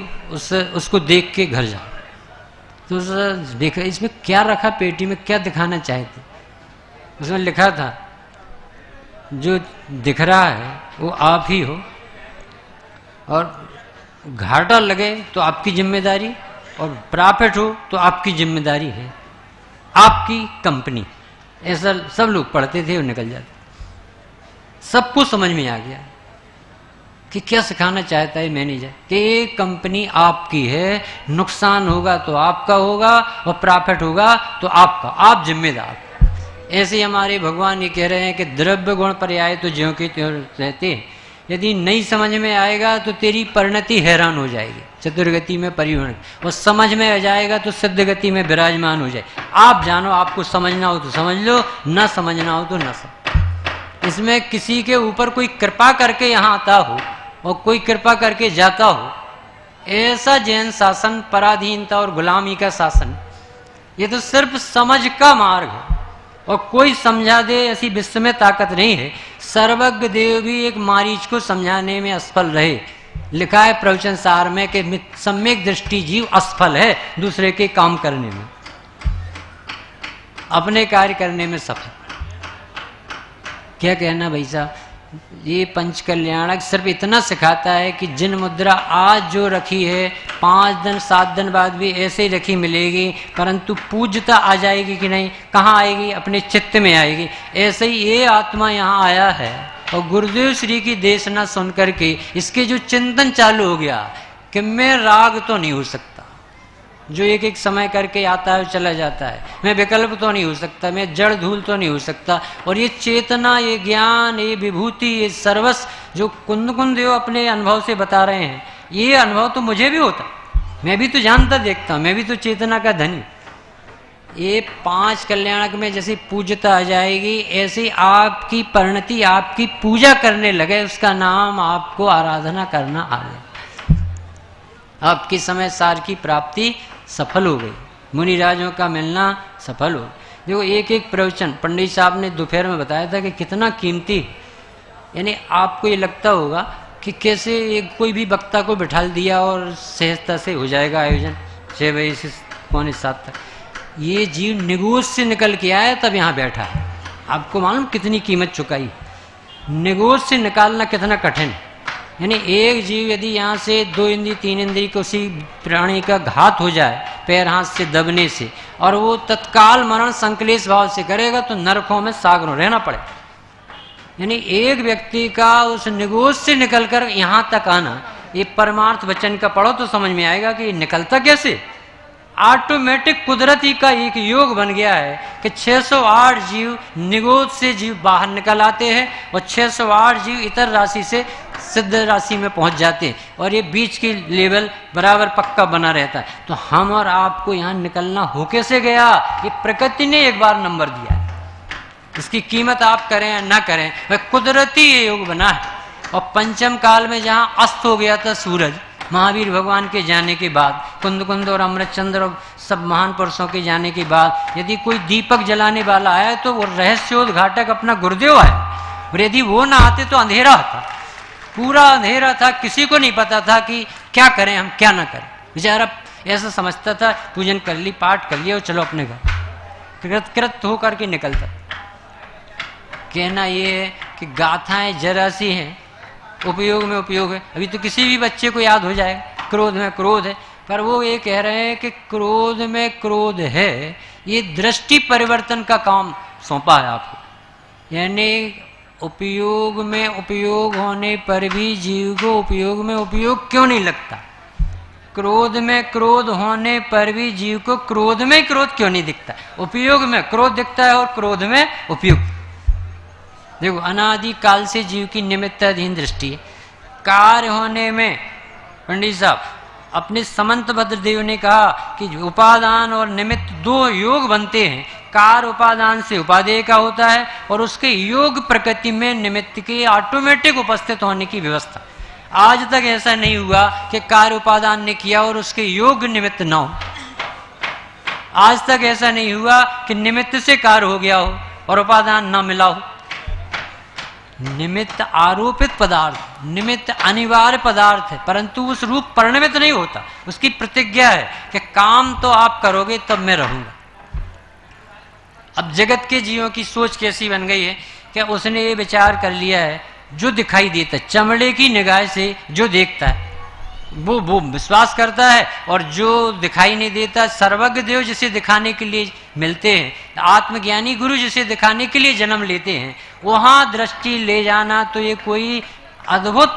उसको देख के घर जाओ। तो उसने देखा इसमें क्या रखा, पेटी में क्या दिखाना चाहते। उसमें लिखा था जो दिख रहा है वो आप ही हो, और घाटा लगे तो आपकी जिम्मेदारी, और प्रॉफिट हो तो आपकी जिम्मेदारी है, आपकी कंपनी। ऐसा सब लोग पढ़ते थे और निकल जाते। सबको समझ में आ गया कि क्या सिखाना चाहता है मैनेजर, कि ये कंपनी आपकी है, नुकसान होगा तो आपका होगा और प्रॉफिट होगा तो आपका, आप जिम्मेदार। ऐसे ही हमारे भगवान ये कह रहे हैं कि द्रव्य गुण पर्याय तो ज्यों के त्यों रहते हैं, यदि नहीं समझ में आएगा तो तेरी परिणति हैरान हो जाएगी, चतुर्गति में परिवर्तन, और समझ में आ जाएगा तो सिद्ध गति में विराजमान हो जाए। आप जानो, आपको समझना हो तो समझ लो, ना समझना हो तो ना समझ। इसमें किसी के ऊपर कोई कृपा करके यहाँ आता हो और कोई कृपा करके जाता हो, ऐसा जैन शासन पराधीनता और गुलामी का शासन, ये तो सिर्फ समझ का मार्ग है। और कोई समझा दे ऐसी विश्व में ताकत नहीं है। सर्वज्ञ देव भी एक मारीच को समझाने में असफल रहे। लिखा है प्रवचन सार में कि सम्यक दृष्टि जीव असफल है दूसरे के काम करने में, अपने कार्य करने में सफल। क्या कहना भाई साहब, ये पंच कल्याणक सिर्फ इतना सिखाता है कि जिन मुद्रा आज जो रखी है 5 दिन 7 दिन बाद भी ऐसे ही रखी मिलेगी, परंतु पूज्यता आ जाएगी कि नहीं, कहाँ आएगी, अपने चित्त में आएगी। ऐसे ही ये आत्मा यहाँ आया है और गुरुदेव श्री की देशना सुन करके इसके जो चिंतन चालू हो गया कि मैं राग तो नहीं हो सकता, जो एक एक समय करके आता है चला जाता है, मैं विकल्प तो नहीं हो सकता, मैं जड़ धूल तो नहीं हो सकता। और ये चेतना, ये ज्ञान, ये विभूति, ये सर्वस्व जो कुंद देव अपने अनुभव से बता रहे हैं, ये अनुभव तो मुझे भी होता, मैं भी तो जानता देखता हूँ, मैं भी तो चेतना का धनी। ये 5 कल्याणक में जैसे पूज्यता आ जाएगी, ऐसी आपकी परिणति, आपकी पूजा करने लगे, उसका नाम आपको आराधना करना आ जाए, आपकी समय सार की प्राप्ति सफल हो गई, मुनिराजों का मिलना सफल हो। देखो एक एक प्रवचन पंडित साहब ने दोपहर में बताया था कि कितना कीमती, यानी आपको ये लगता होगा कि कैसे एक कोई भी वक्ता को बिठा दिया और सहजता से हो जाएगा आयोजन 6 बजे से 6:45 तक। ये जीव निगोज से निकल के आया तब यहाँ बैठा है। आपको मालूम कितनी कीमत चुकाई, निगोज से निकालना कितना कठिन। यानी एक जीव यदि यहाँ से 2 इंद्री 3 इंद्री को किसी प्राणी का घात हो जाए पैर हाथ से दबने से, और वो तत्काल मरण संकलेश भाव से करेगा तो नरकों में सागरों रहना पड़े। यानी एक व्यक्ति का उस निगोज से निकलकर यहाँ तक आना, ये परमार्थ वचन का पढ़ो तो समझ में आएगा कि निकलता कैसे। ऑटोमेटिक कुदरती का एक योग बन गया है कि 608 जीव निगोद से जीव बाहर निकल आते हैं और 608 जीव इतर राशि से सिद्ध राशि में पहुंच जाते हैं, और ये बीच की लेवल बराबर पक्का बना रहता है। तो हम और आपको यहाँ निकलना हो कैसे गया, ये प्रकृति ने एक बार नंबर दिया है, इसकी कीमत आप करें या ना करें, वह कुदरती ये योग बना है। और पंचम काल में जहाँ अस्त हो गया था सूरज, महावीर भगवान के जाने के बाद, कुंद और अमृतचंद्र और सब महान पुरुषों के जाने के बाद, यदि कोई दीपक जलाने वाला आया तो वो रहस्योद्घाटक अपना गुरुदेव है, और यदि वो ना आते तो अंधेरा था, पूरा अंधेरा था, किसी को नहीं पता था कि क्या करें हम क्या ना करें। बेचारा ऐसा समझता था पूजन कर ली, पाठ कर लिया और चलो अपने घर, कृत होकर के निकलता। कहना ये है कि गाथाएं जरा सी हैं, उपयोग में उपयोग है। अभी तो किसी भी बच्चे को याद हो जाए क्रोध में क्रोध है, पर वो ये कह रहे हैं कि क्रोध में क्रोध है, ये दृष्टि परिवर्तन का काम सौंपा है आपको। यानी उपयोग में उपयोग होने पर भी जीव को उपयोग में उपयोग क्यों नहीं लगता, क्रोध में क्रोध होने पर भी जीव को क्रोध में क्रोध क्यों नहीं दिखता, उपयोग में क्रोध दिखता है और क्रोध में उपयोग। देखो अनादि काल से जीव की निमित्ताधीन दृष्टि है। कार्य होने में पंडित साहब अपने समंत भद्रदेव ने कहा कि उपादान और निमित्त 2 योग बनते हैं। कार्य उपादान से उपादेय का होता है और उसके योग प्रकृति में निमित्त के ऑटोमेटिक उपस्थित होने की व्यवस्था। आज तक ऐसा नहीं हुआ कि कार्य उपादान ने किया और उसके योग निमित्त न हो। आज तक ऐसा नहीं हुआ कि निमित्त से कार्य हो गया हो और उपादान न मिला हो। निमित्त आरोपित पदार्थ, निमित्त अनिवार्य पदार्थ है, परंतु उस रूप परिणमित नहीं होता। उसकी प्रतिज्ञा है कि काम तो आप करोगे तब मैं रहूंगा। अब जगत के जीवों की सोच कैसी बन गई है कि उसने ये विचार कर लिया है, जो दिखाई देता है चमड़े की निगाह से जो देखता है वो विश्वास करता है, और जो दिखाई नहीं देता, सर्वज्ञ देव जिसे दिखाने के लिए मिलते हैं, आत्मज्ञानी गुरु जिसे दिखाने के लिए जन्म लेते हैं, वहां दृष्टि ले जाना तो ये कोई अद्भुत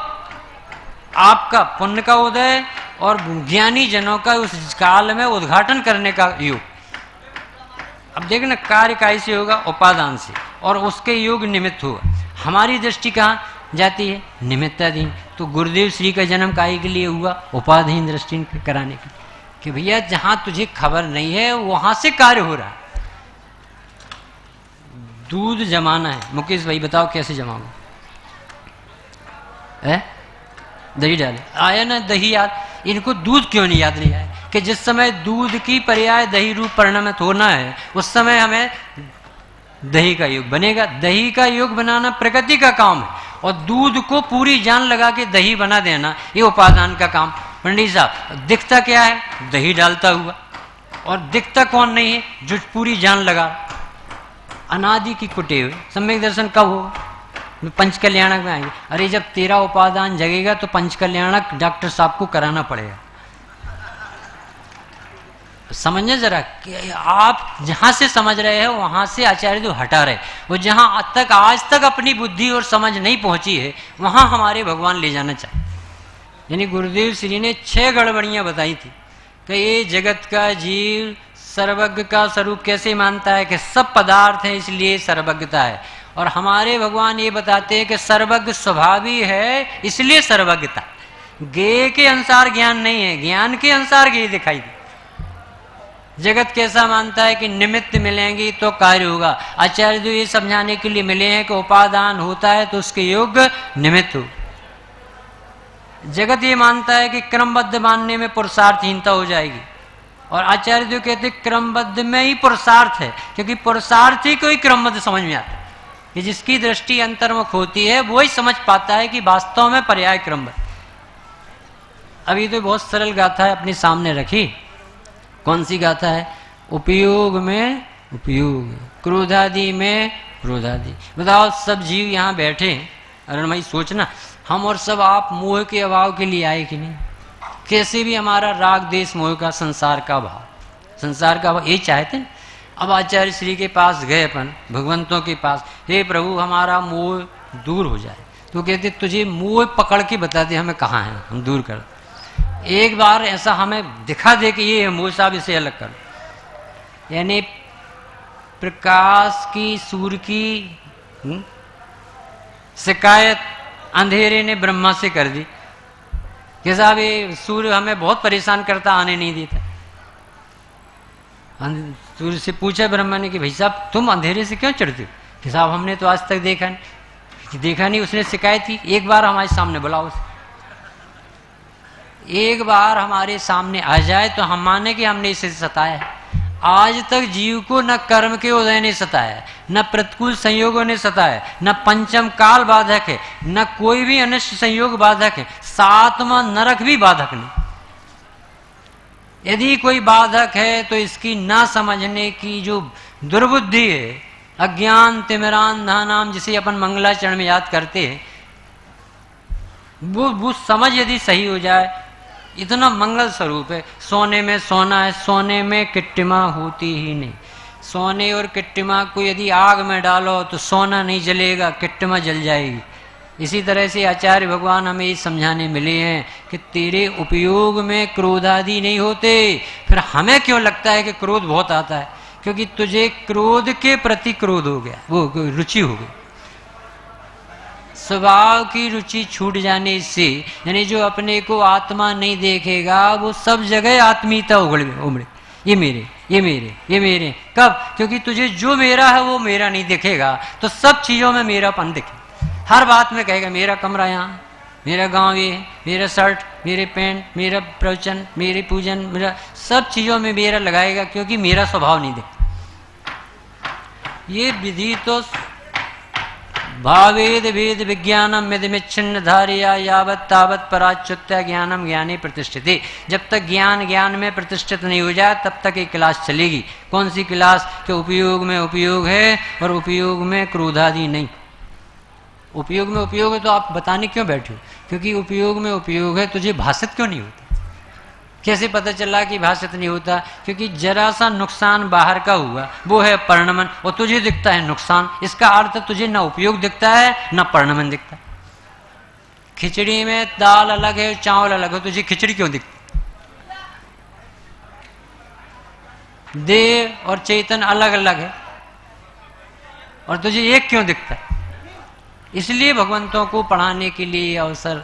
आपका पुण्य का उदय और ज्ञानी जनों का उस काल में उद्घाटन करने का योग। अब देखना कार्य कैसे होगा, उपादान से, और उसके योग निमित्त होगा। हमारी दृष्टि कहाँ जाती है, निमित्ताधीन। तो गुरुदेव श्री का जन्म काहे के लिए हुआ, उपाधीन दृष्टि कराने के, कि भैया जहां तुझे खबर नहीं है वहां से कार्य हो रहा है। दूध जमाना है, मुकेश भाई बताओ कैसे जमाऊंगा, दही डाले, आया ना दही याद, इनको दूध क्यों नहीं याद नहीं आया कि जिस समय दूध की पर्याय दही रूप परिणमित होना है, उस समय हमें दही का युग बनेगा। दही का युग बनाना प्रकृति का काम है, और दूध को पूरी जान लगा के दही बना देना ये उपादान का काम। पंडित साहब, दिखता क्या है? दही डालता हुआ। और दिखता कौन नहीं है? जो पूरी जान लगा, अनादि की कुटे हुए। सम्यक दर्शन कब हो? पंचकल्याणक में आएंगे। अरे जब तेरा उपादान जगेगा तो पंचकल्याणक डॉक्टर साहब को कराना पड़ेगा। समझने जरा कि आप जहां से समझ रहे हो वहां से आचार्य जो हटा रहे, वो जहां तक आज तक अपनी बुद्धि और समझ नहीं पहुंची है वहां हमारे भगवान ले जाना चाहिए। यानी गुरुदेव श्री ने 6 गड़बड़ियां बताई थी कि ये जगत का जीव सर्वज्ञ का स्वरूप कैसे मानता है कि सब पदार्थ हैं इसलिए सर्वज्ञता है, और हमारे भगवान ये बताते हैं कि सर्वज्ञ स्वभावी है इसलिए सर्वज्ञता। ज्ञेय के अनुसार ज्ञान नहीं है, ज्ञान के अनुसार ज्ञेय दिखाई दे। जगत कैसा मानता है कि निमित्त मिलेंगी तो कार्य होगा। आचार्य जो ये समझाने के लिए मिले हैं कि उपादान होता है तो उसके योग्य निमित्त हो। जगत ये मानता है कि क्रमबद्ध मानने में पुरुषार्थहीनता हो जाएगी, और आचार्य जो कहते हैं क्रमबद्ध में ही पुरुषार्थ है, क्योंकि पुरुषार्थ ही कोई क्रमबद्ध समझ में आता है कि जिसकी दृष्टि अंतर्मुख होती है वो ही समझ पाता है कि वास्तव में पर्याय क्रमबद्ध। अभी तो बहुत सरल गाथा है अपने सामने रखी। कौन सी गाथा है? उपयोग में उपयोग, क्रोधादि में क्रोधादि। बताओ, सब जीव यहाँ बैठे हैं, अरुणमयी सोचना, हम और सब आप मोह के अभाव के लिए आए कि नहीं? कैसे भी हमारा राग देश मोह का, संसार का भाव, संसार का भाव ये चाहते हैं। अब आचार्य श्री के पास गए अपन, भगवंतों के पास, हे प्रभु हमारा मोह दूर हो जाए। तो कहते तुझे मोह पकड़ के बता दे हमें कहाँ है, हम दूर कर। एक बार ऐसा हमें दिखा दे कि ये मोह साहब इसे अलग कर। यानी प्रकाश की, सूर्य की शिकायत अंधेरे ने ब्रह्मा से कर दी कि साहब ये सूर्य हमें बहुत परेशान करता, आने नहीं देता। सूर्य से पूछा ब्रह्मा ने कि भाई साहब तुम अंधेरे से क्यों चढ़ते हो? कि साहब हमने तो आज तक देखा नहीं। उसने शिकायत की, एक बार हमारे सामने बुलाओ उसे, एक बार हमारे सामने आ जाए तो हम माने कि हमने इसे सताया है। आज तक जीव को न कर्म के उदय ने सताया, न प्रतिकूल संयोगों ने सताया, न पंचम काल बाधक है, न कोई भी अनिष्ट संयोग बाधक है, 7वां नरक भी बाधक नहीं। यदि कोई बाधक है तो इसकी ना समझने की जो दुर्बुद्धि है, अज्ञान तिमिरान नाम जिसे अपन मंगलाचरण में याद करते हैं, वो समझ यदि सही हो जाए, इतना मंगल स्वरूप है। सोने में सोना है, सोने में किट्टिमा होती ही नहीं। सोने और किट्टिमा को यदि आग में डालो तो सोना नहीं जलेगा, किट्टिमा जल जाएगी। इसी तरह से आचार्य भगवान हमें ये समझाने मिले हैं कि तेरे उपयोग में क्रोधादि नहीं होते। फिर हमें क्यों लगता है कि क्रोध बहुत आता है? क्योंकि तुझे क्रोध के प्रति क्रोध हो गया, वो रुचि हो गई। स्वभाव की रुचि छूट जाने से, यानी जो अपने को आत्मा नहीं देखेगा वो सब जगह आत्मीयता उमड़े, ये मेरे, ये मेरे, ये मेरे। कब? क्योंकि तुझे जो मेरा है वो मेरा नहीं दिखेगा, तो सब चीजों में मेरापन दिखे। हर बात में कहेगा मेरा कमरा यहाँ, मेरा गांव ये, मेरा शर्ट, मेरे पैंट, मेरा प्रवचन, मेरे पूजन, मेरा सब चीजों में मेरा लगाएगा, क्योंकि मेरा स्वभाव नहीं दिखता। ये विधि तो भावेद वेद विज्ञानम यदिच्छिन्न धारिया यावत तावत पराच्युत्य ज्ञानम ज्ञाने प्रतिष्ठिते। जब तक ज्ञान ज्ञान में प्रतिष्ठित नहीं हो जाए तब तक ये क्लास चलेगी। कौन सी क्लास? कि उपयोग में उपयोग है और उपयोग में क्रोधादि नहीं। उपयोग में उपयोग है तो आप बताने क्यों बैठे हो? क्योंकि उपयोग में उपयोग है, तुझे भाषित क्यों नहीं होता? कैसे पता चला कि भाषित नहीं होता? क्योंकि जरा सा नुकसान बाहर का हुआ, वो है परिणमन, और तुझे दिखता है नुकसान। इसका अर्थ तुझे न उपयोग दिखता है न परिणमन दिखता है। खिचड़ी में दाल अलग है, चावल अलग है, तुझे खिचड़ी क्यों दिखती? देव और चेतन अलग अलग है और तुझे एक क्यों दिखता है? इसलिए भगवंतों को पढ़ाने के लिए अवसर,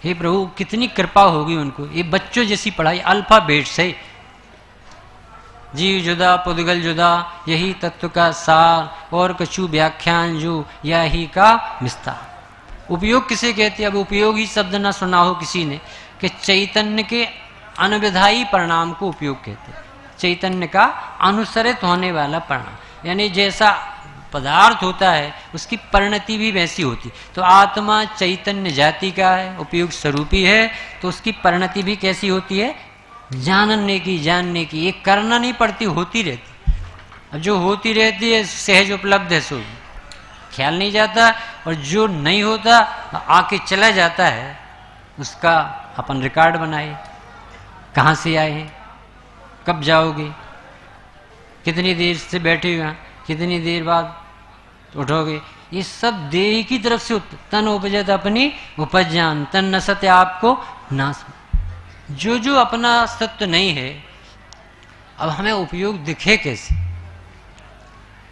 हे प्रभु कितनी कृपा होगी उनको। ये बच्चों जैसी पढ़ाई, अल्फाबेट से, जीव जुदा पुद्गल जुदा, यही तत्व का सार, और कछु व्याख्यान जो यही का विस्तार। उपयोग किसे कहते हैं? अब उपयोगी शब्द न सुना हो किसी ने, कि चैतन्य के अनविधायी परिणाम को उपयोग कहते हैं। चैतन्य का अनुसरित होने वाला परिणाम, यानी जैसा पदार्थ होता है उसकी परिणति भी वैसी होती। तो आत्मा चैतन्य जाति का है, उपयुक्त स्वरूपी है, तो उसकी परिणति भी कैसी होती है? जानने की। ये करना नहीं पड़ती, होती रहती। अब जो होती रहती है सहज उपलब्ध है, सो ख्याल नहीं जाता, और जो नहीं होता आके चला जाता है, उसका अपन रिकॉर्ड बनाए। कहाँ से आए हैं, कब जाओगे, कितनी देर से बैठे हुए हैं, कितनी देर बाद उठोगे, ये सब देह की तरफ से। तन उपजत अपनी उपज जान, तन नसत आपको नाश। जो जो अपना सत्य नहीं है, अब हमें उपयोग दिखे कैसे?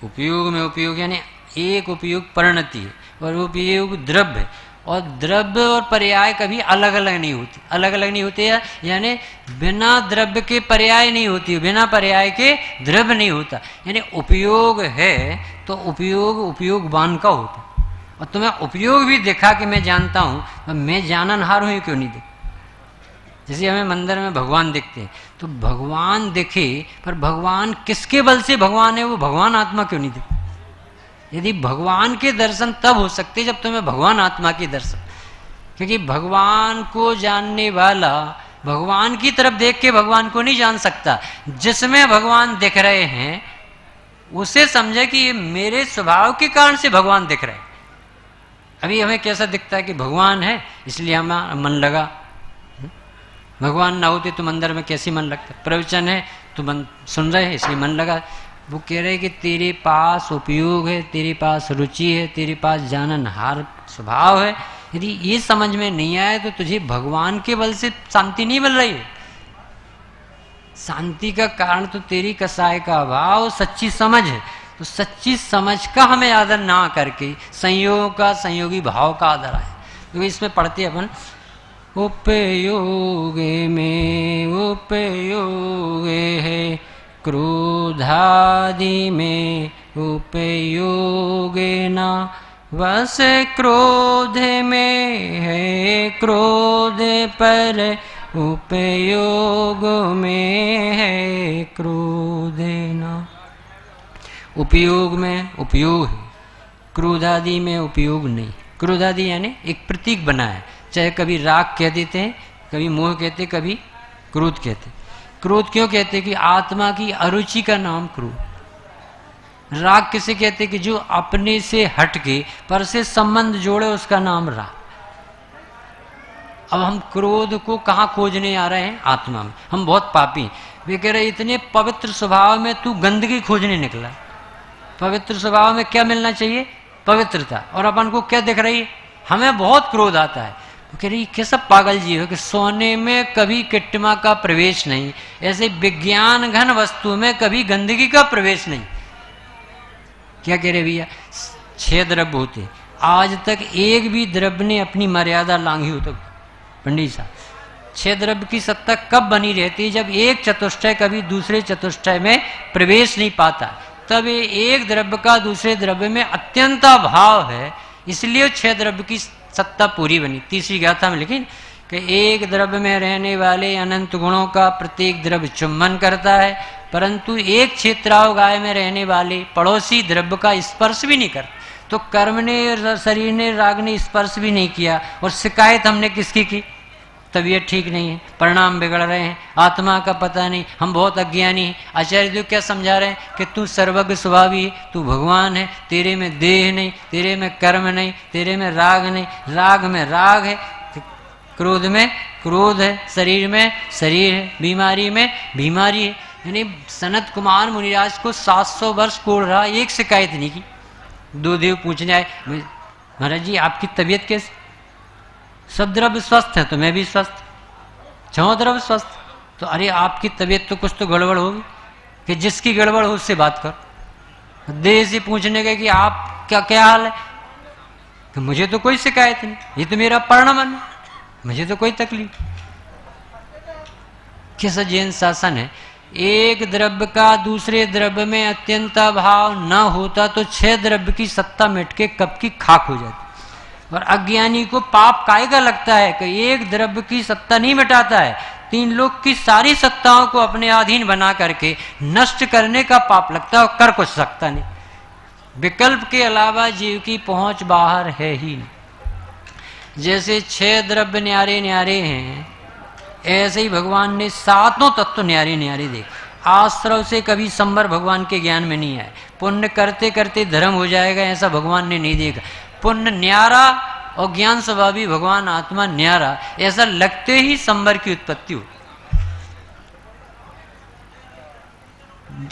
उपयोग में उपयोग यानी एक उपयोग परिणति है और उपयोग द्रव्य है, और द्रव्य और पर्याय कभी अलग अलग नहीं होती। अलग अलग नहीं होते यानी बिना द्रव्य के पर्याय नहीं होती, बिना पर्याय के द्रव्य नहीं होता। यानी उपयोग है तो उपयोगवान का होता। और तुम्हें उपयोग भी देखा कि मैं जानता हूँ, तो मैं जाननहार हूँ क्यों नहीं दिखता? जैसे हमें मंदिर में भगवान दिखते हैं, तो भगवान दिखे, पर भगवान किसके बल से भगवान है? वो भगवान आत्मा क्यों नहीं दिखता? यदि भगवान के दर्शन तब हो सकते जब तुम्हें भगवान आत्मा के दर्शन, क्योंकि भगवान को जानने वाला भगवान की तरफ देख के भगवान को नहीं जान सकता। जिसमें भगवान दिख रहे हैं उसे समझे कि ये मेरे स्वभाव के कारण से भगवान दिख रहे हैं। अभी हमें कैसा दिखता है कि भगवान है इसलिए हमारा मन लगा, भगवान ना होते तो मंदिर में कैसे मन लगता? प्रवचन है तो मन सुन रहे हैं इसलिए मन लगा। वो कह रहे कि तेरे पास उपयोग है, तेरे पास रुचि है, तेरे पास जाननहार स्वभाव है। यदि ये समझ में नहीं आए तो तुझे भगवान के बल से शांति नहीं मिल रही है। शांति का कारण तो तेरी कसाय का अभाव, सच्ची समझ है। तो सच्ची समझ का हमें आदर ना करके संयोग का, संयोगी भाव का आदर है। तो इसमें पढ़ते अपन उपयोगे में उपयोगे है, क्रोधादि में उपयोगे ना, बस क्रोध में है, क्रोध पर उपयोग में है, क्रोध ना। उपयोग में उपयोग है, क्रोधादि में उपयोग नहीं। क्रोधादि यानी एक प्रतीक बना है, चाहे कभी राग कह देते हैं, कभी मोह कहते, कभी क्रोध कहते। क्रोध क्यों कहते कि आत्मा की अरुचि का नाम क्रोध। राग किसे कहते कि जो अपने से हटके पर से संबंध जोड़े उसका नाम राग। अब हम क्रोध को कहाँ खोजने आ रहे हैं? आत्मा में। हम बहुत पापी, वे कह रहे इतने पवित्र स्वभाव में तू गंदगी खोजने निकला। पवित्र स्वभाव में क्या मिलना चाहिए? पवित्रता। और अपन को क्या दिख रही है? हमें बहुत क्रोध आता है। कह रही कैसा पागल जी हो कि सोने में कभी किट्टिमा का प्रवेश नहीं, ऐसे विज्ञान घन वस्तु में कभी गंदगी का प्रवेश नहीं। क्या कह रहे भैया? 6 द्रव्य होते, आज तक एक भी द्रव्य ने अपनी मर्यादा लांघी हो? तो पंडित साहब 6 द्रव्य की सत्ता कब बनी रहती है? जब एक चतुष्टय कभी दूसरे चतुष्टय में प्रवेश नहीं पाता, तब ये एक द्रव्य का दूसरे द्रव्य में अत्यंत भाव है, इसलिए 6 द्रव्य की सत्ता पूरी बनी। तीसरी गाथा में लेकिन कि एक द्रव्य में रहने वाले अनंत गुणों का प्रत्येक द्रव्य चुम्बन करता है, परंतु एक क्षेत्राव गाय में रहने वाले पड़ोसी द्रव्य का स्पर्श भी नहीं करता। तो कर्म ने, शरीर ने, राग ने स्पर्श भी नहीं किया, और शिकायत हमने किसकी की? तबीयत ठीक नहीं है, परिणाम बिगड़ रहे हैं, आत्मा का पता नहीं, हम बहुत अज्ञानी हैं। आचार्य देव क्या समझा रहे हैं कि तू सर्वज्ञ स्वभावी है, तू भगवान है, तेरे में देह नहीं, तेरे में कर्म नहीं, तेरे में राग नहीं, राग में राग है, क्रोध में क्रोध है, शरीर में शरीर है, बीमारी में बीमारी है। यानी सनत कुमार मुनिराज को 700 वर्ष कोड़ रहा, एक शिकायत नहीं की। 2 देव पूछने आए, महाराज जी आपकी तबीयत कैसी? सब द्रव्य स्वस्थ है तो मैं भी स्वस्थ, 6 द्रव्य स्वस्थ। तो अरे आपकी तबीयत तो कुछ तो गड़बड़ होगी, कि जिसकी गड़बड़ हो उससे बात कर। देह से पूछने गए कि आप क्या हाल है? कि मुझे तो कोई शिकायत नहीं, ये तो मेरा परिणमन है, मुझे तो कोई तकलीफ। कैसा जैन शासन है? एक द्रव्य का दूसरे द्रव्य में अत्यंत भाव न होता तो 6 द्रव्य की सत्ता मिट के कब की खाक हो जाती। और अज्ञानी को पाप काहे का लगता है कि एक द्रव्य की सत्ता नहीं मिटाता है, 3 लोक की सारी सत्ताओं को अपने अधीन बना करके नष्ट करने का पाप लगता है, और कर कुछ सकता नहीं। विकल्प के अलावा जीव की पहुंच बाहर है ही नहीं। जैसे 6 द्रव्य न्यारे न्यारे हैं, ऐसे ही भगवान ने 7 तत्व न्यारे न्यारे देखे। आश्रव से कभी संबर भगवान के ज्ञान में नहीं आए। पुण्य करते करते धर्म हो जाएगा, ऐसा भगवान ने नहीं देखा। पुण्य न्यारा और ज्ञान स्वभावी भगवान आत्मा न्यारा, ऐसा लगते ही संबर की उत्पत्ति हो।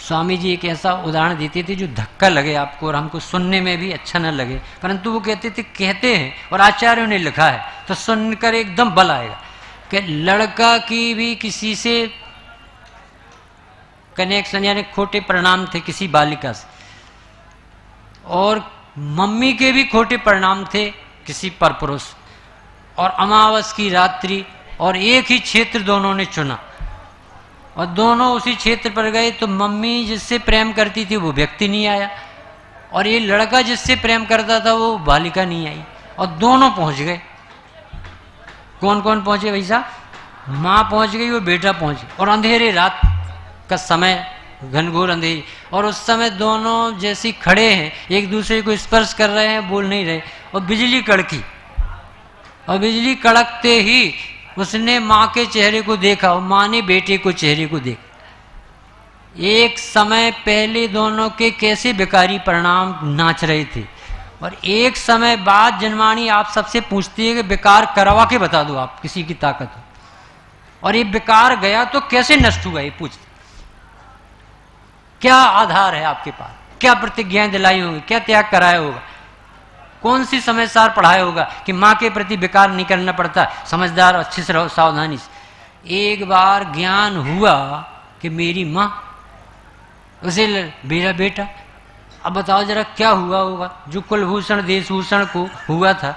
स्वामी जी एक ऐसा उदाहरण देते थे जो धक्का लगे आपको और हमको सुनने में भी अच्छा न लगे, परंतु वो कहते हैं और आचार्यों ने लिखा है तो सुनकर एकदम बल आएगा कि लड़का की भी किसी से कनेक्शन यानी खोटे परिणाम थे किसी बालिका से, और मम्मी के भी खोटे परिणाम थे किसी परपुरुष, और अमावस की रात्रि और एक ही क्षेत्र दोनों ने चुना और दोनों उसी क्षेत्र पर गए। तो मम्मी जिससे प्रेम करती थी वो व्यक्ति नहीं आया, और ये लड़का जिससे प्रेम करता था वो बालिका नहीं आई, और दोनों पहुंच गए। कौन कौन पहुंचे भाई साहब? माँ पहुंच गई, वो बेटा पहुंच गया, और अंधेरे रात का समय, घनघोर अंधेरी, और उस समय दोनों जैसे खड़े हैं एक दूसरे को स्पर्श कर रहे हैं, बोल नहीं रहे, और बिजली कड़की, और बिजली कड़कते ही उसने माँ के चेहरे को देखा और माँ ने बेटे को चेहरे को देखा। एक समय पहले दोनों के कैसे बेकारी परिणाम नाच रहे थे, और एक समय बाद जनवाणी आप सबसे पूछती है कि बेकार करवा के बता दो आप किसी की ताकत हो, और ये बेकार गया तो कैसे नष्ट हुआ, ये पूछते। क्या आधार है आपके पास? क्या प्रतिज्ञाएं दिलाई होंगी? क्या त्याग कराया होगा? कौन सी समय सार पढ़ाया होगा कि माँ के प्रति बेकार नहीं करना पड़ता, समझदार अच्छे से रहो, सावधानी से। एक बार ज्ञान हुआ कि मेरी माँ, उसे मेरा बेटा, अब बताओ जरा क्या हुआ होगा जो कुलभूषण देशभूषण को हुआ था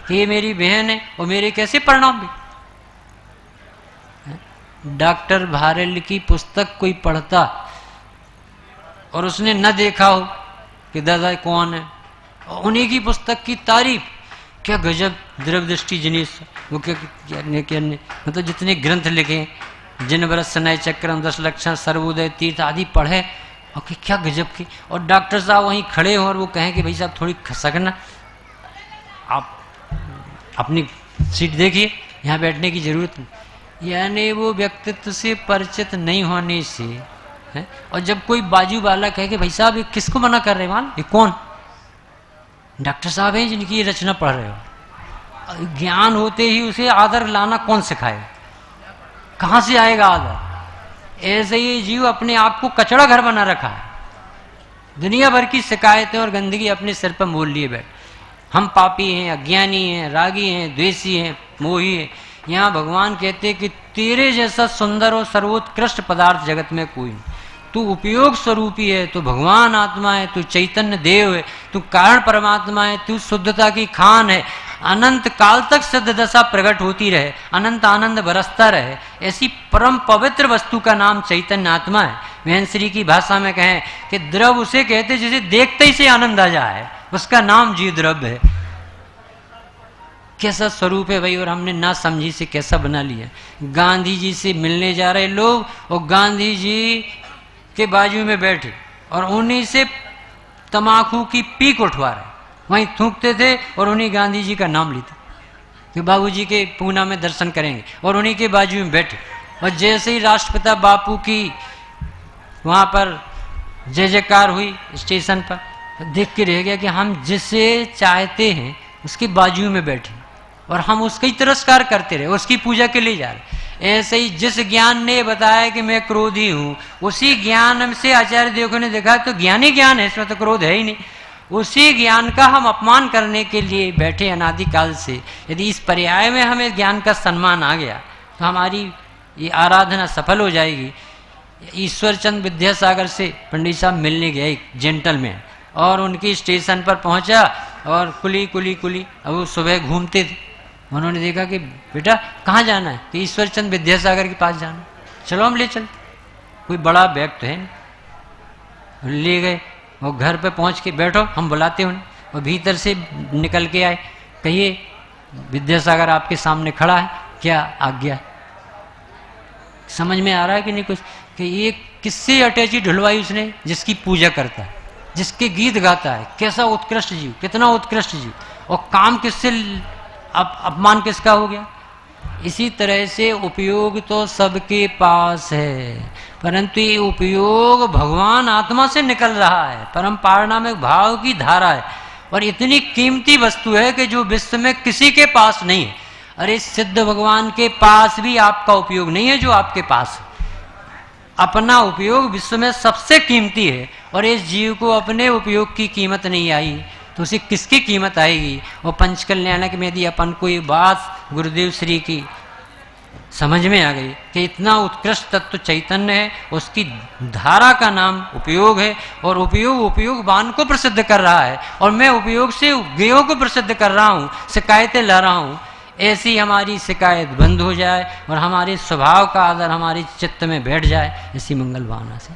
कि ये मेरी बहन है और मेरे कैसे परिणाम भी। डॉक्टर भारल की पुस्तक कोई पढ़ता और उसने न देखा हो कि दादा कौन है, और उन्हीं की पुस्तक की तारीफ, क्या गजब द्रव्य दृष्टि जिनिस, वो क्या मतलब जितने ग्रंथ लिखे, जिन बरस नय चक्रम 10 लक्षण सर्वोदय तीर्थ आदि पढ़े, और कि क्या गजब की। और डॉक्टर साहब वहीं खड़े हों और वो कहें कि भाई साहब थोड़ी खसकना, आप अपनी सीट देखिए, यहाँ बैठने की जरूरत नहीं। यानी वो व्यक्तित्व से परिचित नहीं होने से है। और जब कोई बाजू वाला कहे कि भाई साहब ये किसको मना कर रहे हैं, ये कौन? डॉक्टर साहब हैं जिनकी ये रचना पढ़ रहे हो। ज्ञान होते ही उसे आदर लाना कौन सिखाएगा? कहाँ से आएगा आदर? ऐसे ही जीव अपने आप को कचड़ा घर बना रखा है, दुनिया भर की शिकायतें और गंदगी अपने सिर पर मोल लिए बैठ। हम पापी हैं, अज्ञानी हैं, रागी हैं, द्वेषी हैं, मोही हैं। यहाँ भगवान कहते कि तेरे जैसा सुंदर और सर्वोत्कृष्ट पदार्थ जगत में कोई नहीं। तू उपयोग स्वरूपी है, तू भगवान आत्मा है, तू चैतन्य देव है, तू कारण परमात्मा है, तू शुद्धता की खान है। अनंत काल तक सिद्ध दशा प्रकट होती रहे, अनंत आनंद बरसता रहे, ऐसी परम पवित्र वस्तु का नाम चैतन्य आत्मा है। वहन श्री की भाषा में कहें कि द्रव उसे कहते जिसे देखते ही से आनंद आ जाए, उसका नाम जीव द्रव्य है। कैसा स्वरूप है भाई, और हमने ना समझी से कैसा बना लिया। गांधी जी से मिलने जा रहे लोग और गांधी जी के बाजू में बैठे और उन्हीं से तमाकू की पीक उठवा रहे, वहीं थूकते थे और उन्हीं गांधी जी का नाम लेते कि बाबूजी के पूना में दर्शन करेंगे, और उन्हीं के बाजू में बैठे। और जैसे ही राष्ट्रपिता बापू की वहाँ पर जय जयकार हुई स्टेशन पर, देख के रह गया कि हम जिसे चाहते हैं उसके बाजू में बैठे और हम उसका ही तिरस्कार करते रहे, उसकी पूजा के लिए जा रहे। ऐसे ही जिस ज्ञान ने बताया कि मैं क्रोधी हूँ, उसी ज्ञान से आचार्य देव ने देखा तो ज्ञान ही ज्ञान है, इसमें तो क्रोध है ही नहीं। उसी ज्ञान का हम अपमान करने के लिए बैठे अनादिकाल से। यदि इस पर्याय में हमें ज्ञान का सम्मान आ गया तो हमारी ये आराधना सफल हो जाएगी। ईश्वरचंद विद्यासागर से पंडित साहब मिलने गए एक जेंटलमैन, और उनकी स्टेशन पर पहुंचा और कुली कुली कुली, अब वो सुबह घूमते थे। उन्होंने देखा कि बेटा कहाँ जाना है? कि ईश्वरचंद विद्यासागर के पास जाना। चलो हम ले चलते, कोई बड़ा बैग तो है नहीं। ले गए और घर पे पहुंच के बैठो, हम बुलाते उन्हें, और भीतर से निकल के आए, कहिए विद्यासागर आपके सामने खड़ा है, क्या आज्ञा? समझ में आ रहा है कि नहीं कुछ? कि ये किससे अटैची ढुलवाई उसने? जिसकी पूजा करता है। जिसके गीत गाता है, कैसा उत्कृष्ट जीव, कितना उत्कृष्ट जीव, और काम किससे, अपमान किसका हो गया। इसी तरह से उपयोग तो सबके पास है, परंतु ये उपयोग भगवान आत्मा से निकल रहा है, परम पारणामिक भाव की धारा है, और इतनी कीमती वस्तु है कि जो विश्व में किसी के पास नहीं है। अरे सिद्ध भगवान के पास भी आपका उपयोग नहीं है जो आपके पास है। अपना उपयोग विश्व में सबसे कीमती है, और इस जीव को अपने उपयोग की कीमत नहीं आई तो उसे किसकी कीमत आएगी। और पंचकल्याणक में यदि अपन को ये बात गुरुदेव श्री की समझ में आ गई कि इतना उत्कृष्ट तत्व चैतन्य है, उसकी धारा का नाम उपयोग है, और उपयोगवान को प्रसिद्ध कर रहा है, और मैं उपयोग से ज्ञेयों को प्रसिद्ध कर रहा हूँ, शिकायतें ला रहा हूँ। ऐसी हमारी शिकायत बंद हो जाए और हमारे स्वभाव का आदर हमारे चित्त में बैठ जाए, ऐसी मंगल भावना से।